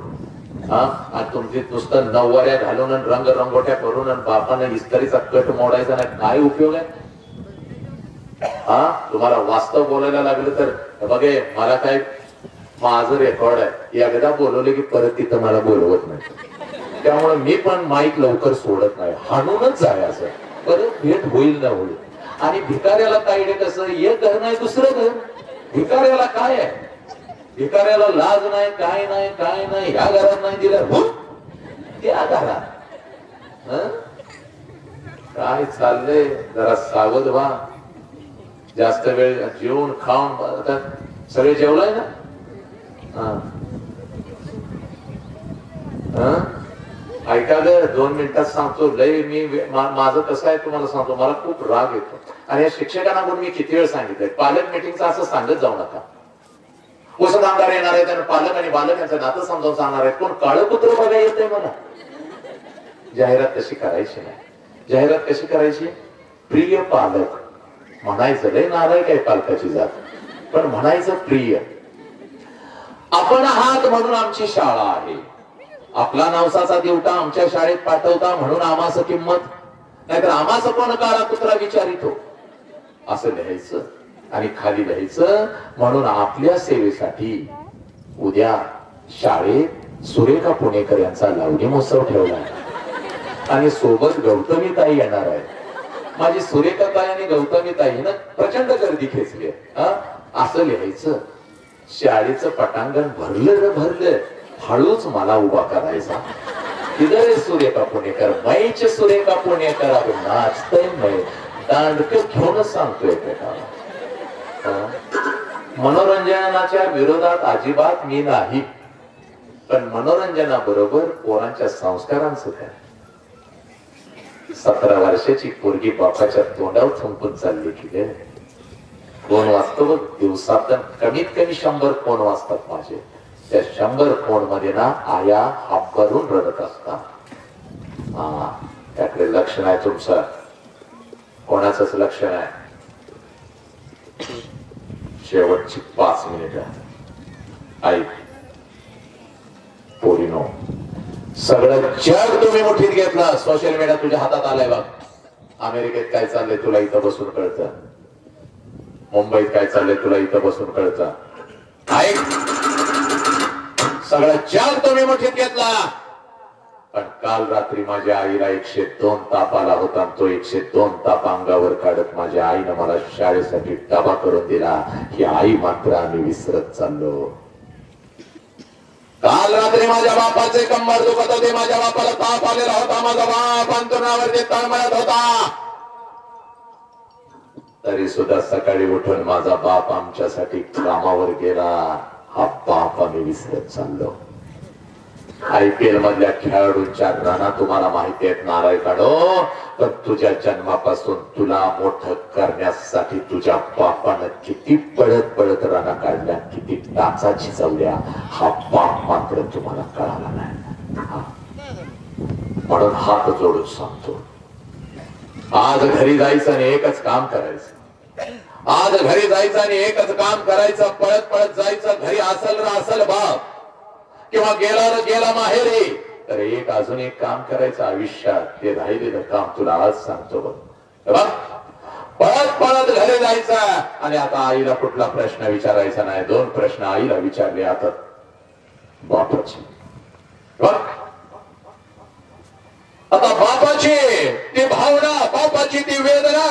आणि तुमची नुसतं नववाऱ्या घालून रंग रंगोट्या करून, आणि बापानं इस्त्रीचा कट मोडायचा नाही, काय उपयोग आहे. तुम्हाला वास्तव बोलायला लागलं तर बघे, मला काय, माझं रेकॉर्ड आहे, एकदा बोलवले की परत तिथं मला बोलवत नाही. त्यामुळे मी पण माईक लवकर सोडत नाही, हाणूनच जायचं, परत भेट होईल ना होईल. आणि भिकाऱ्याला ताईडे कसं, एक घर नाही दुसरं घर. भिकाऱ्याला काय आहे, भिकाऱ्याला लाज नाही, काय नाही, काय नाही. ह्या घरात नाही दिलं, त्या घरात. काय चाललंय, जरा सावध व्हा. जास्त वेळ जेवून खाऊन सगळे जेवलाय ना. ऐका ग, 2 मिनिटात सांगतो. लय मी माझं कसं आहे तुम्हाला सांगतो, मला खूप राग येतो. आणि या शिक्षकांना पण मी किती वेळ सांगितलंय, पालक मिटिंगचं असं सांगत जाऊ नका. वसंत आमदार येणार आहे, त्यांना पालक आणि बालक यांचं नातं समजावून सांगणार आहे. कोण काळं कुत्र बघा येतंय मला. जाहिरात कशी करायची नाही. जाहिरात कशी करायची, प्रिय पालक म्हणायचं. लय नाराय काय पालकाची जात, पण म्हणायचं प्रिय. आपण आहात म्हणून आमची शाळा आहे. आपला नवसाचा दिवटा आमच्या शाळेत पाठवता म्हणून आम्हास किंमत, नाहीतर आम्हास कोण काळा कुत्रा विचारितो असं लिहायचं. आणि खाली लिहायचं म्हणून आपल्या सेवेसाठी उद्या शाळेत सुरेखा पुणेकर यांचा लावणी महोत्सव ठेवला आणि सोबत गौतमी ताई येणार आहे. माझी सुरेखा ताई आणि गौतमी ताई ना प्रचंड गर्दी खेचली असं लिहायचं. शाळेचं पटांगण भरलं रे भरलं, हळूच मला उभा करायचा. इधर सुरेखा पुणेकर, मैच सुरेखा पुणेकर आपण नाचतय मै दांडक घेऊनच सांगतोय पेटाला. मनोरंजनाच्या विरोधात अजिबात मी नाही, पण मनोरंजनाबरोबर पोरांच्या संस्कारांचं काय. 17 वर्षाची पोरगी बापाच्या तोंडावर थंपून चालली की फोन वाजतो बघ दिवसात कमीत कमी 100 फोन वाजतात माझे. त्या 100 फोन मध्ये ना आया हापरून रडत असतात. त्याकडे लक्ष नाही तुमचं, कोणाचंच लक्ष नाही. शेवटची 5 मिनिटं ऐक पोरीनो, सगळं जग तुम्ही मुठीत घेतलं. सोशल मीडिया तुझ्या हातात आलाय बघ. अमेरिकेत काय चाललंय तुला इथं बसून कळतं, मुंबईत काय चाललंय तुला इथं बसून कळतं. ऐक, सगळं जग तुम्ही मुठीत घेतला. पण काल रात्री माझ्या आईला 102 ताप आला होता. तो 102 ताप अंगावर काढत माझ्या आईनं मला शाळेसाठी डबा करून दिला. ही आई मात्र आम्ही विसरत चाललो. काल रात्री माझ्या बापाचे कंबर दुखत होते, माझ्या बापाला ताप आलेला होता, माझा बाप अंतरुणावरती तळमळत होता. तरी सुद्धा सकाळी उठून माझा बाप आमच्यासाठी कामावर गेला. हा बाप आम्ही विसरत चाललो. IPL मधल्या खेळाडूंच्या राणा तुम्हाला माहिती आहेत नारायणो, पण तुझ्या जन्मापासून तुला मोठं करण्यासाठी तुझ्या बापानं किती पळत पळत राणा काढल्या, किती टाचा झिजवल्या, हा बाप मात्र तुम्हाला कळाला नाही. म्हणून हात जोडून सांगतो, आज घरी जायचं आणि एकच काम करायचं. आज घरी जायचं आणि एकच काम करायचं, पळत पळत जायचं. घरी असल बाप किंवा गेला माहेरी, तर अजून एक काम करायचं आयुष्यात. ते राहिलेलं काम तुला आज सांगतो बघ. पळत पळत घरी जायचं. आणि आता आईला कुठला प्रश्न विचारायचा नाही. 2 प्रश्न आईला विचारले आता बापाची. आता बापाची ती भावना, बापाची ती वेदना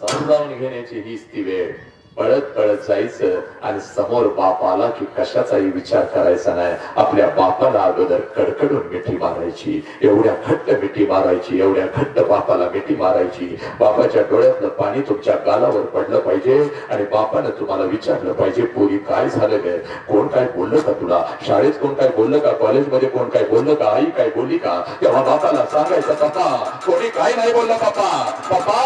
समजावून घेण्याची हीच ती वेळ. पळत पळत जायचं आणि समोर बाप आला की कशाचाही विचार करायचा नाही. आपल्या बापाला अगोदर कडकडून मिठी मारायची, एवढ्या घट्ट मिठी मारायची, एवढ्या घट्ट बापाला मिठी मारायची. बापाच्या डोळ्यातलं पाणी तुमच्या गालावर पडलं पाहिजे आणि बापानं तुम्हाला विचारलं पाहिजे, पोरी काय झालं ग, कोण काय बोललं का तुला, शाळेत कोण काय बोललं का, कॉलेजमध्ये कोण काय बोललं का, आई काय बोलली का. तेव्हा बापाला सांगायचं, पप्पा कोणी काय नाही बोललं, पप्पा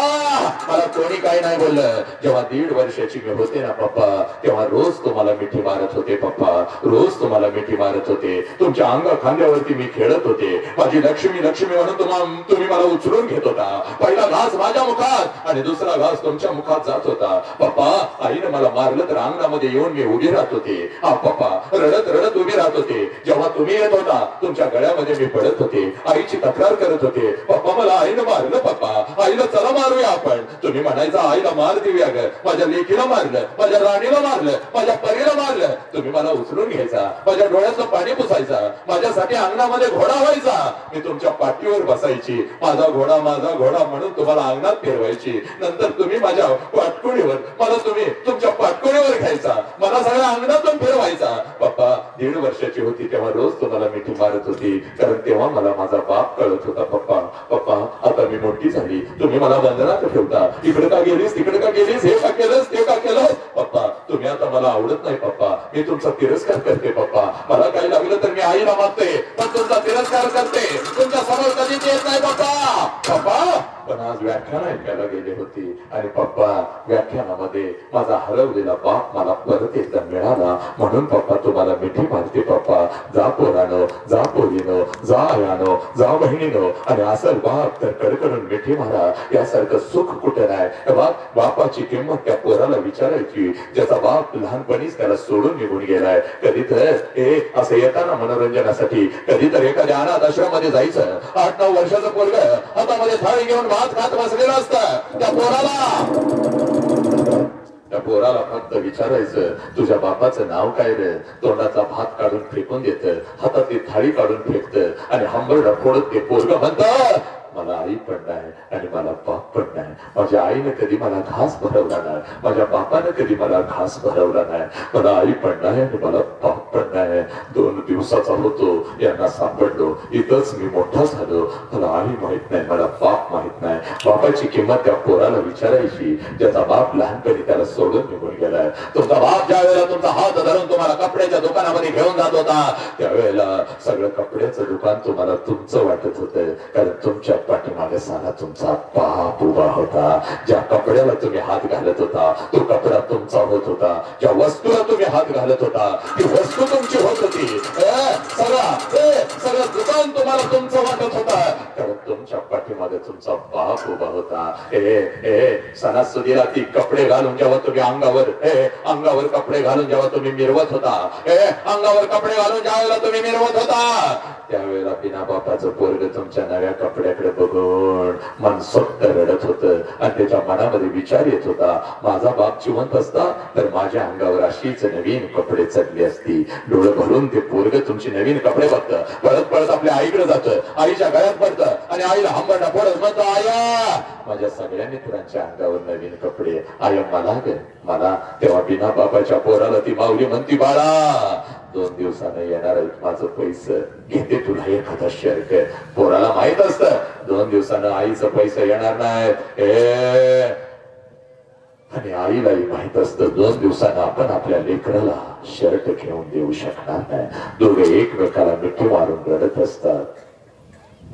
मला कोणी काय नाही बोललं. जेव्हा 1.5 वर्षाची होते ना पप्पा, तेव्हा रोज तुम्हाला मिठी मारत होते पप्पा, रोज तुम्हाला मिठी मारत होते. तुमच्या अंगा खांद्यावरती मी खेळत होते. माझी लक्ष्मी लक्ष्मी म्हणून तुम्ही मला उचलून घेत होता. पहिला घास माझ्या मुखात आणि दुसरा घास तुमच्या मुखात जात होता. पप्पा आईने मला मारलं तर अंगणामध्ये येऊन मी उभी राहत होते. पप्पा रडत रडत उभी राहत होते. जेव्हा तुम्ही येत होता तुमच्या गळ्यामध्ये मी पडत होते. आईची तक्रार करत होते, पप्पा मला आईनं मारलं, पप्पा आईला चला मारूया आपण. तुम्ही म्हणायचा आईला मार देऊया ग, माझ्या लेकीला मारलं, माझ्या राणीला मारलं, माझ्या परीला मारलं. तुम्ही मला उचलून घ्यायचा, माझ्या डोळ्याचं पाणी पुसायचा, माझ्यासाठी अंगणामध्ये घोडा व्हायचा. मी तुमच्या पाठीवर बसायची, माझा घोडा म्हणून तुम्हाला अंगणात फिरवायची. नंतर तुम्ही माझ्या पाटकुणीवर, मला तुम्ही तुमच्या पाटकुणीवर घ्यायचा, मला सगळ्या अंगणातून फिरवायचा. पप्पा 1.5 वर्षाची होती तेव्हा रोज तुम्हाला मिठी मारत होती, कारण तेव्हा मला माझा बाप कळत होता. पप्पा आता मी मोठी झाली, तुम्ही मला बंधनात ठेवता. इकडे का गेलीस, तिकडे का गेलीस, हे का केलंस, ते का केलं. पप्पा तुम्ही आता मला आवडत नाही पप्पा, मी तुमचा तिरस्कार करते पप्पा. मला काही लागलं तर मी आईला मागते, पण तुमचा तिरस्कार करते, तुमच्या समोर कधीच येत नाही पप्पा. पण आज आज व्याख्यान ऐकायला गेले होते आणि पप्पा व्याख्यानामध्ये माझा हरवलेला बाप मला परत एकदा मिळाला म्हणून पप्पा तुम्हाला मिठी मारते पप्पा. जा पोरानो, जा पोरीनो, जा आयानो, जा बहिणीनो. आणि असं बाप तर कडकडून मिठी मारा. यासारखं सुख कुठे नाही. बापाची किंमत त्या पोराला विचारायची ज्याचा बाप लहानपणीच त्याला सोडून निघून गेलाय. कधी तर असं येताना मनोरंजनासाठी कधी तर एखाद्या अनाथ आश्रमामध्ये जायचं. 8-9 वर्षाचं पोरग हातामध्ये थाळी घेऊन भात खात बसलेलं असतं. त्या पोराला फक्त विचारायचं तुझ्या बापाचं नाव काय रे. तोंडाचा भात काढून फेकून देत, हातातली थाळी काढून फेकत आणि हंबरडा फोडत ते पोरग म्हणत मला आई पण नाही आणि मला बाप पण नाही. माझ्या आईने कधी मला घास भरवला नाही, माझ्या बापाने कधी मला घास भरवला नाही. मला आई पण नाही आणि मला बाप पण नाही. 2 दिवसाचा होतो यांना सापडलो, इथंच मी मोठा झालो. मला आई माहित नाही, मला बाप माहित नाही. बापाची किंमत त्या पोराला विचारायची ज्याचा बाप लहानपणी त्याला सोडून निघून गेलाय. तुमचा बाप ज्या वेळेला तुमचा हात धरून तुम्हाला कपड्याच्या दुकानामध्ये घेऊन जात होता त्यावेळेला सगळं कपड्याचं दुकान तुम्हाला तुमचं वाटत होतं. कारण तुमच्या पाठीमागे साला तुमचा बाप उभा होता. ज्या कपड्याला तुम्ही हात घालत होता तो कपडा तुमचा होत होता. ज्या वस्तूला तुम्ही हात घालत होता ती वस्तू तुमची होत होती. सगळं दुकान तुम्हाला तुमचं वाटत होता कारण तुमच्या पाठीमागे तुमचा बाप उभा होता. सणासुदीला ती कपडे घालून जेव्हा तुम्ही अंगावर कपडे घालून जेव्हा तुम्ही मिरवत होता, अंगावर कपडे घालून ज्या वेळेला तुम्ही मिरवत होता त्यावेळेला बिना बापाचं पोरग तुमच्या नव्या कपड्याकडे बघून मनसोक्त रडत होत आणि त्याच्या मनामध्ये विचार येत होता माझा बाप जिवंत असता तर माझ्या अंगावर अशीच नवीन कपडे चढली असती. डोळे भरून ते पोरग तुमची नवीन कपडे बघतं, पळत पळत आपल्या आईकडे जातं, आईच्या गळ्यात पडतं आणि आईला हंबरडा फोडत म्हणतो आया माझ्या सगळ्या मित्रांच्या अंगावर नवीन कपडे. आया मला तेव्हा बिना बापाच्या पोराला ती माऊली म्हणती बाळा 2 दिवसानं येणार माझं पैसे घेते तुला एखादा शर्ट. पोराला माहित असतं 2 दिवसानं आईचं पैसे येणार नाही आणि आईलाही माहित असतं 2 दिवसानं आपण आपल्या लेकराला शर्ट घेऊन देऊ शकणार नाही. दोघे एकमेकाला मिठी मारून रडत असतात.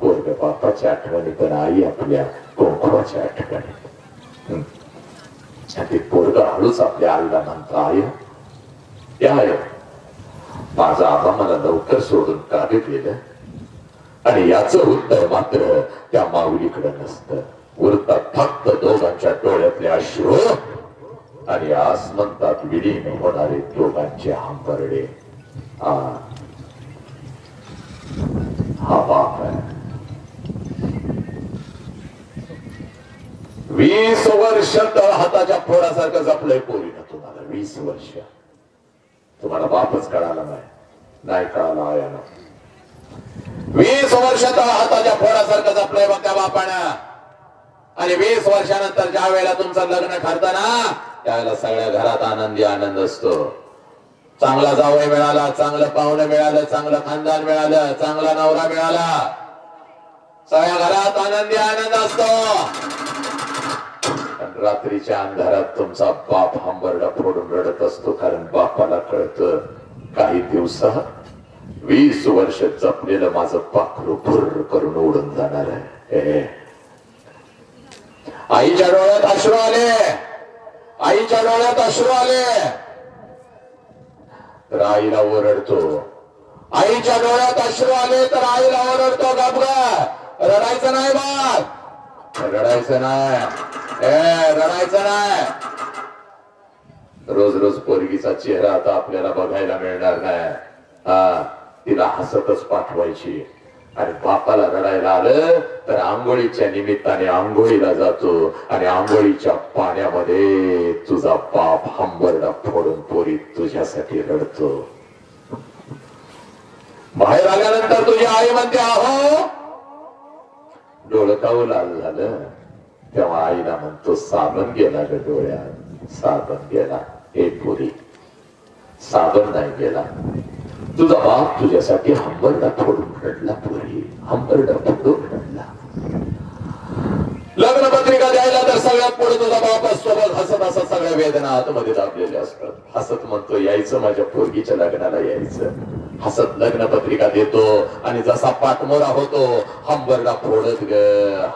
पोरग बापाच्या आठवणीत आणि आई आपल्या कोंकवाच्या आठवणी. ते पोरग हळूच आपल्या आईला म्हणतो आय माझा आबा मला लवकर सोडून काढे गेलं आणि याचं उत्तर मात्र त्या माऊलीकडे नसतं. उरतात फक्त दोघांच्या डोळ्यातले अश्रू आणि आसमंतात विलीन होणारे दोघांचे हंबरडे. हा बाप आहे. 20 वर्ष तळ हाताच्या फोडासारखं जपलंय पोरीनं तुम्हाला. 20 वर्ष तुम्हाला बापच कळाला नाही कळाला आयानं. 20 वर्ष तळ हाताच्या फोडासारखं जपलंय बघ त्या बापानं. आणि 20 वर्षानंतर ज्या वेळेला तुमचं लग्न ठरतं ना त्यावेळेला सगळ्या घरात आनंद असतो. चांगला जावई मिळाला, चांगलं पाहुणं मिळालं, चांगलं खानदान मिळालं, चांगला नवरा मिळाला, सगळ्या घरात आनंद असतो. रात्रीच्या अंधारात तुमचा बाप हंबरडा फोडून रडत असतो कारण बापाला कळतं काही दिवसात 20 वर्ष जपलेलं माझं पाखरू भुर्र करून उडून जाणार आहे. आईच्या डोळ्यात अश्रू आले, आईच्या डोळ्यात अश्रू आले तर आईला ओरडतो. आईच्या डोळ्यात अश्रू आले तर आईला ओरडतो गबगा रडायचं नाही बाप, रडायचं नाही. रोज रोज पोरगीचा चेहरा आता आपल्याला बघायला मिळणार नाही. तिला हसतच पाठवायची आणि बापाला रडायला आलं तर आंघोळीच्या निमित्ताने आंघोळीला जातो आणि आंघोळीच्या पाण्यामध्ये तुझा बाप हंबरडा फोडून पोरी तुझ्यासाठी रडतो. बाहेर आल्यानंतर तुझी आई म्हणते आहो डोळं लाल झालं तेव्हा आईला म्हणतो साबण गेला ग डोळ्यात, साबण गेला. हे पुरी साबण नाही गेला, तुझा बाप तुझ्यासाठी हंबरडा फोडून रडला. पुरी हंबरडा फोडून रडला. लग्न पत्रिका द्यायला तर सगळ्यात पुढे तुझा बाप असतो बघ, हसत हसत सगळ्या वेदना आतमध्ये दाबलेल्या असतात. हसत म्हणतो यायचं माझ्या पोरगीच्या लग्नाला यायचं. हसत लग्न पत्रिका देतो आणि जसा पाठमोरा होतो हंबरडा फोडत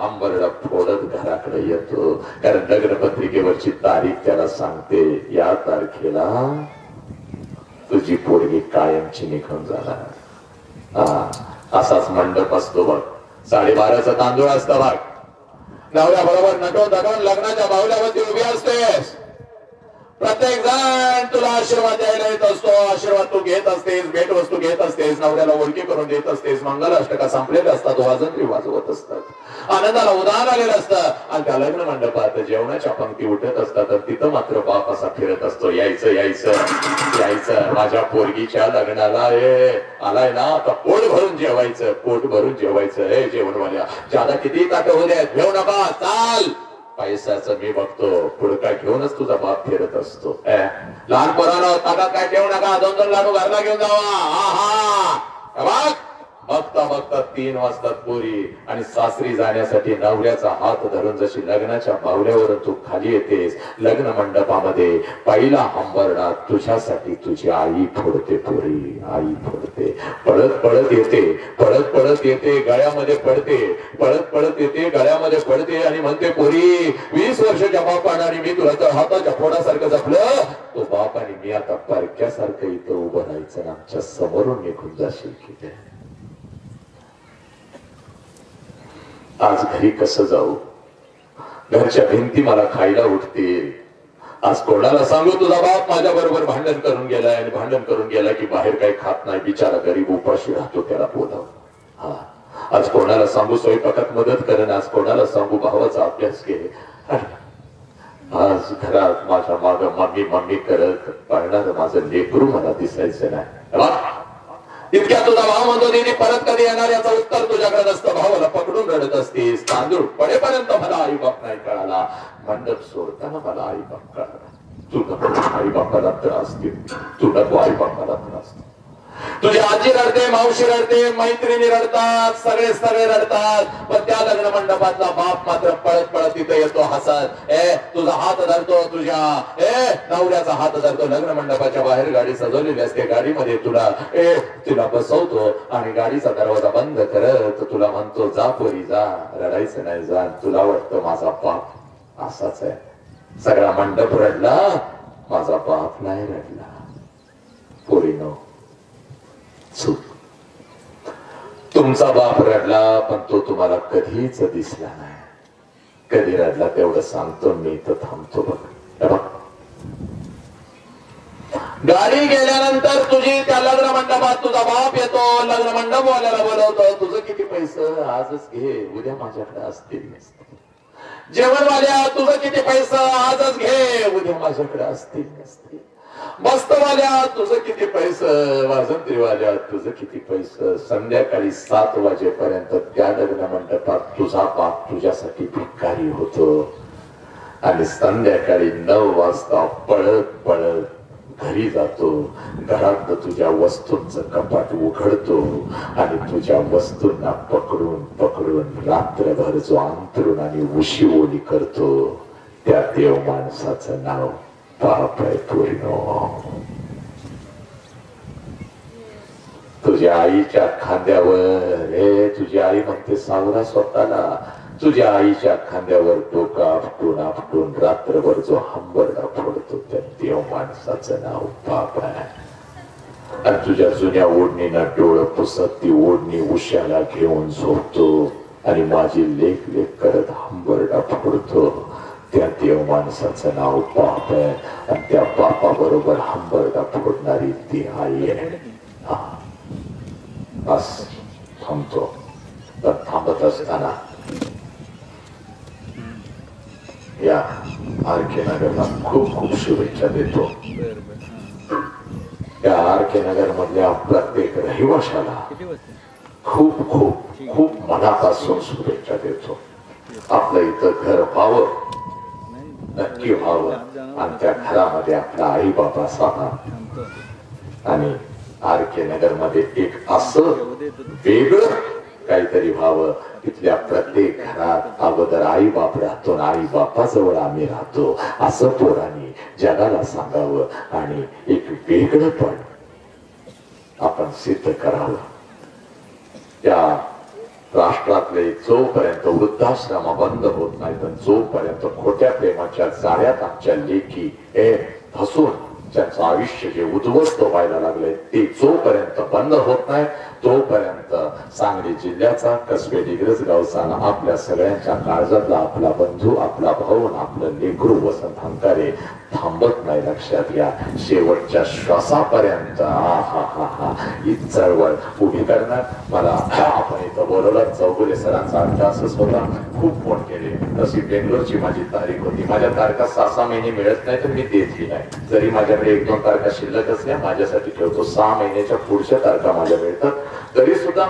हंबरडा फोडत घराकडे येतो. कारण लग्न पत्रिकेवरची तारीख त्याला सांगते या तारखेला तुझी पोरगी कायमची निघून जाणार. असाच मंडप असतो बघ, 12:30चा तांदूळ असतं बघ. नवऱ्या बरोबर नटून धटून लग्नाच्या बाहुल्यावरती उभी असतेस. प्रत्येक जण तुला आशीर्वाद द्यायला येत असतो. आशीर्वाद तू घेत असतेस, भेटवस्तू घेत असतेस, नवऱ्याला ओळखी करून देत असतेस. मंगलाष्टका संपलेले असतात, वाजंत्री वाजवत असतात, आनंदाला उदाहरण आलेलं असतं. आणि त्या लग्न मंडपात जेवणाच्या पंक्ती उठत असतात. तर तिथं मात्र बाप असा फिरत असतो, यायचं यायचं यायचं माझ्या पोरगीच्या लग्नाला. आलाय ना आता पोट भरून जेवायचं, पोट भरून जेवायचं. हे जेवणवाल्या ज्यादा किती ताट होऊ द्या, घेऊ नका, चाल. पैशाचं मी बघतो, पुढका घेऊनच तुझा बाप फिरत असतो. लहान पोरानं ताटात काय ठेवू नका, 2-2 लाडू घरला घेऊन जावा. बघता बघता 3 वाजतात पोरी आणि सासरी जाण्यासाठी नवऱ्याचा हात धरून जशी लग्नाच्या बावल्यावरून तू खाली येतेस, लग्न मंडपामध्ये पहिला हंबरडा तुझ्यासाठी तुझी आई फोडते. पोरी आई फोडते, पळत पळत येते, पळत पळत येते, गळ्यामध्ये पडते, पळत पळत येते, गळ्यामध्ये पडते आणि म्हणते पोरी 20 वर्षाच्या बापाने आणि मी तुला तर हाताच्या फोडासारखं जपलं. तो बाप आणि मी आता परक्यासारखं इथं उभं राहायचं ना, आमच्या समोरून निघून जाशील की. आज घरी कसं जाऊ, घरच्या भिंती मला खायला उठतील. आज कोणाला सांगू तुझा बाप माझ्या बरोबर भांडण करून गेलाय आणि भांडण करून गेला की बाहेर काही खात नाही, बिचारा गरीब उपाशी राहतो, त्याला बोलाव. आज कोणाला सांगू स्वयंपाकात मदत करेन, आज कोणाला सांगू भावाचा अभ्यास घे. आज घरात माझ्या माग मम्मी मम्मी करत पाळणार माझं लेकरू मला दिसायचं नाही. इतक्या तुझा भाव म्हणतो दीदी परत कधी येणार याचं उत्तर तुझ्याकडे नसतं. भावाला पकडून रडत असतीस. तांदूळ पडेपर्यंत मला आई बाप नाही कळाला, मंडप सोडताना मला आई बाप कळाला. तू नको आई बापाला त्रास दे, तू नको आई बापाला त्रास दे. तुझी आजी रडते, मावशी रडते, मैत्रिणी रडतात, सगळे सगळे रडतात. पण त्या लग्न मंडपातला बाप मात्र पळत पळत तिथे येतो हसत. तुझा हात धरतो, तुझ्या नवऱ्याचा हात धरतो. लग्न मंडपाच्या बाहेर गाडी सजवलेली असते, गाडीमध्ये तुला बसवतो आणि गाडीचा दरवाजा बंद करत तुला म्हणतो जा पोरी जा, रडायचं नाही जा. तुला वाटतं माझा बाप असाच आहे. सगळा मंडप रडला, माझा बाप नाही रडला. पोरीनो चूक, तुमचा बाप रडला पण तो तुम्हाला कधीच दिसला नाही. कधी रडला तेवढं सांगतो मी, तर थांबतो बघ. गाडी गेल्यानंतर तुझी त्या लग्न मंडपात तुझा बाप येतो, लग्न मंडपवाल्याला बोलवतो. तुझं किती पैसे आजच घे, उद्या माझ्याकडे असतील नसतील. जेवणवाल्या तुझं किती पैसे आजच घे, उद्या माझ्याकडे असतील नसतील. मस्तवाल्या तुझं किती पैसे, वाजंत्रीवाल्या तुझं किती पैसे. संध्याकाळी 7 वाजेपर्यंत त्या लग्न मंडपात तुझा बाप तुझ्यासाठी भिकारी होतो आणि संध्याकाळी 9 वाजता पळत पळत घरी जातो. घरात तुझ्या वस्तूंचं कपाट उघडतो आणि तुझ्या वस्तूंना पकडून पकडून रात्रभर जो अंतरून आणि उशी ओली करतो, त्या देव माणसाचं नाव पाप आहे. पोरीनो, तुझ्या आईच्या खांद्यावर तुझी आई म्हणते सावरा स्वतःला. तुझ्या आईच्या खांद्यावर डोकं आपटून आपटून रात्रभर जो हंबरडा फोडतो, त्या देव माणसाचं नाव पाप आहे. आणि तुझ्या जुन्या ओढणीला डोळं पुसत ती ओढणी उशाला घेऊन झोपतो आणि माझी लेख लेख करत हंबरडा फोडतो, त्या देव माणसाचं नाव पाप आहे. आणि त्या पापा बरोबर हंबरडा फोडणारी ती आई आहे. बस थांबतो. तर थांबत असताना या आरके नगरला खूप खूप शुभेच्छा देतो. या आरके नगर मधल्या प्रत्येक रहिवाशाला खूप खूप खूप मनापासून शुभेच्छा देतो. आपलं इथं घर व्हावं, नक्की व्हावं आणि त्या घरामध्ये आपला आई बाबा असावा. आणि आरके नगर मध्ये एक असं वेगळं काहीतरी व्हावं. इथल्या प्रत्येक घरात अगोदर आई बाप राहतो, आई बापाजवळ आम्ही राहतो असं पोरांनी जगाला सांगावं आणि एक वेगळंपण आपण सिद्ध करावं. त्या राष्ट्रातले जोपर्यंत वृद्धाश्रम बंद होत नाहीत, जोपर्यंत खोट्या प्रेमाच्या जाळ्यात आमच्या लेखी फसून ज्यांचं आयुष्य जे उद्ध्वस्त व्हायला लागले ते जोपर्यंत बंद होत नाही, तोपर्यंत सांगली जिल्ह्याचा कसबे डिग्रज गावचा आपल्या सगळ्यांच्या काळजातला आपला बंधू, आपला भाऊ, आपलं लेकरू वसंत हंकारे थांबत नाही. लक्षात घ्या, शेवटच्या श्वासापर्यंत ही चळवळ उभी करणार. मला आपण इथं बोलवलं, चौगुले सरांचा अर्थ असंच होता. खूप फोन केले, तशी बेंगलोरची माझी तारीख होती. माझ्या तारखा 6-6 महिने मिळत नाही तर मी देतही नाही. जरी माझ्याकडे 1-2 तारखा शिल्लक असल्या माझ्यासाठी ठेवतो. 6 महिन्याच्या पुढच्या तारखा माझ्या मिळतात तरी सुद्धा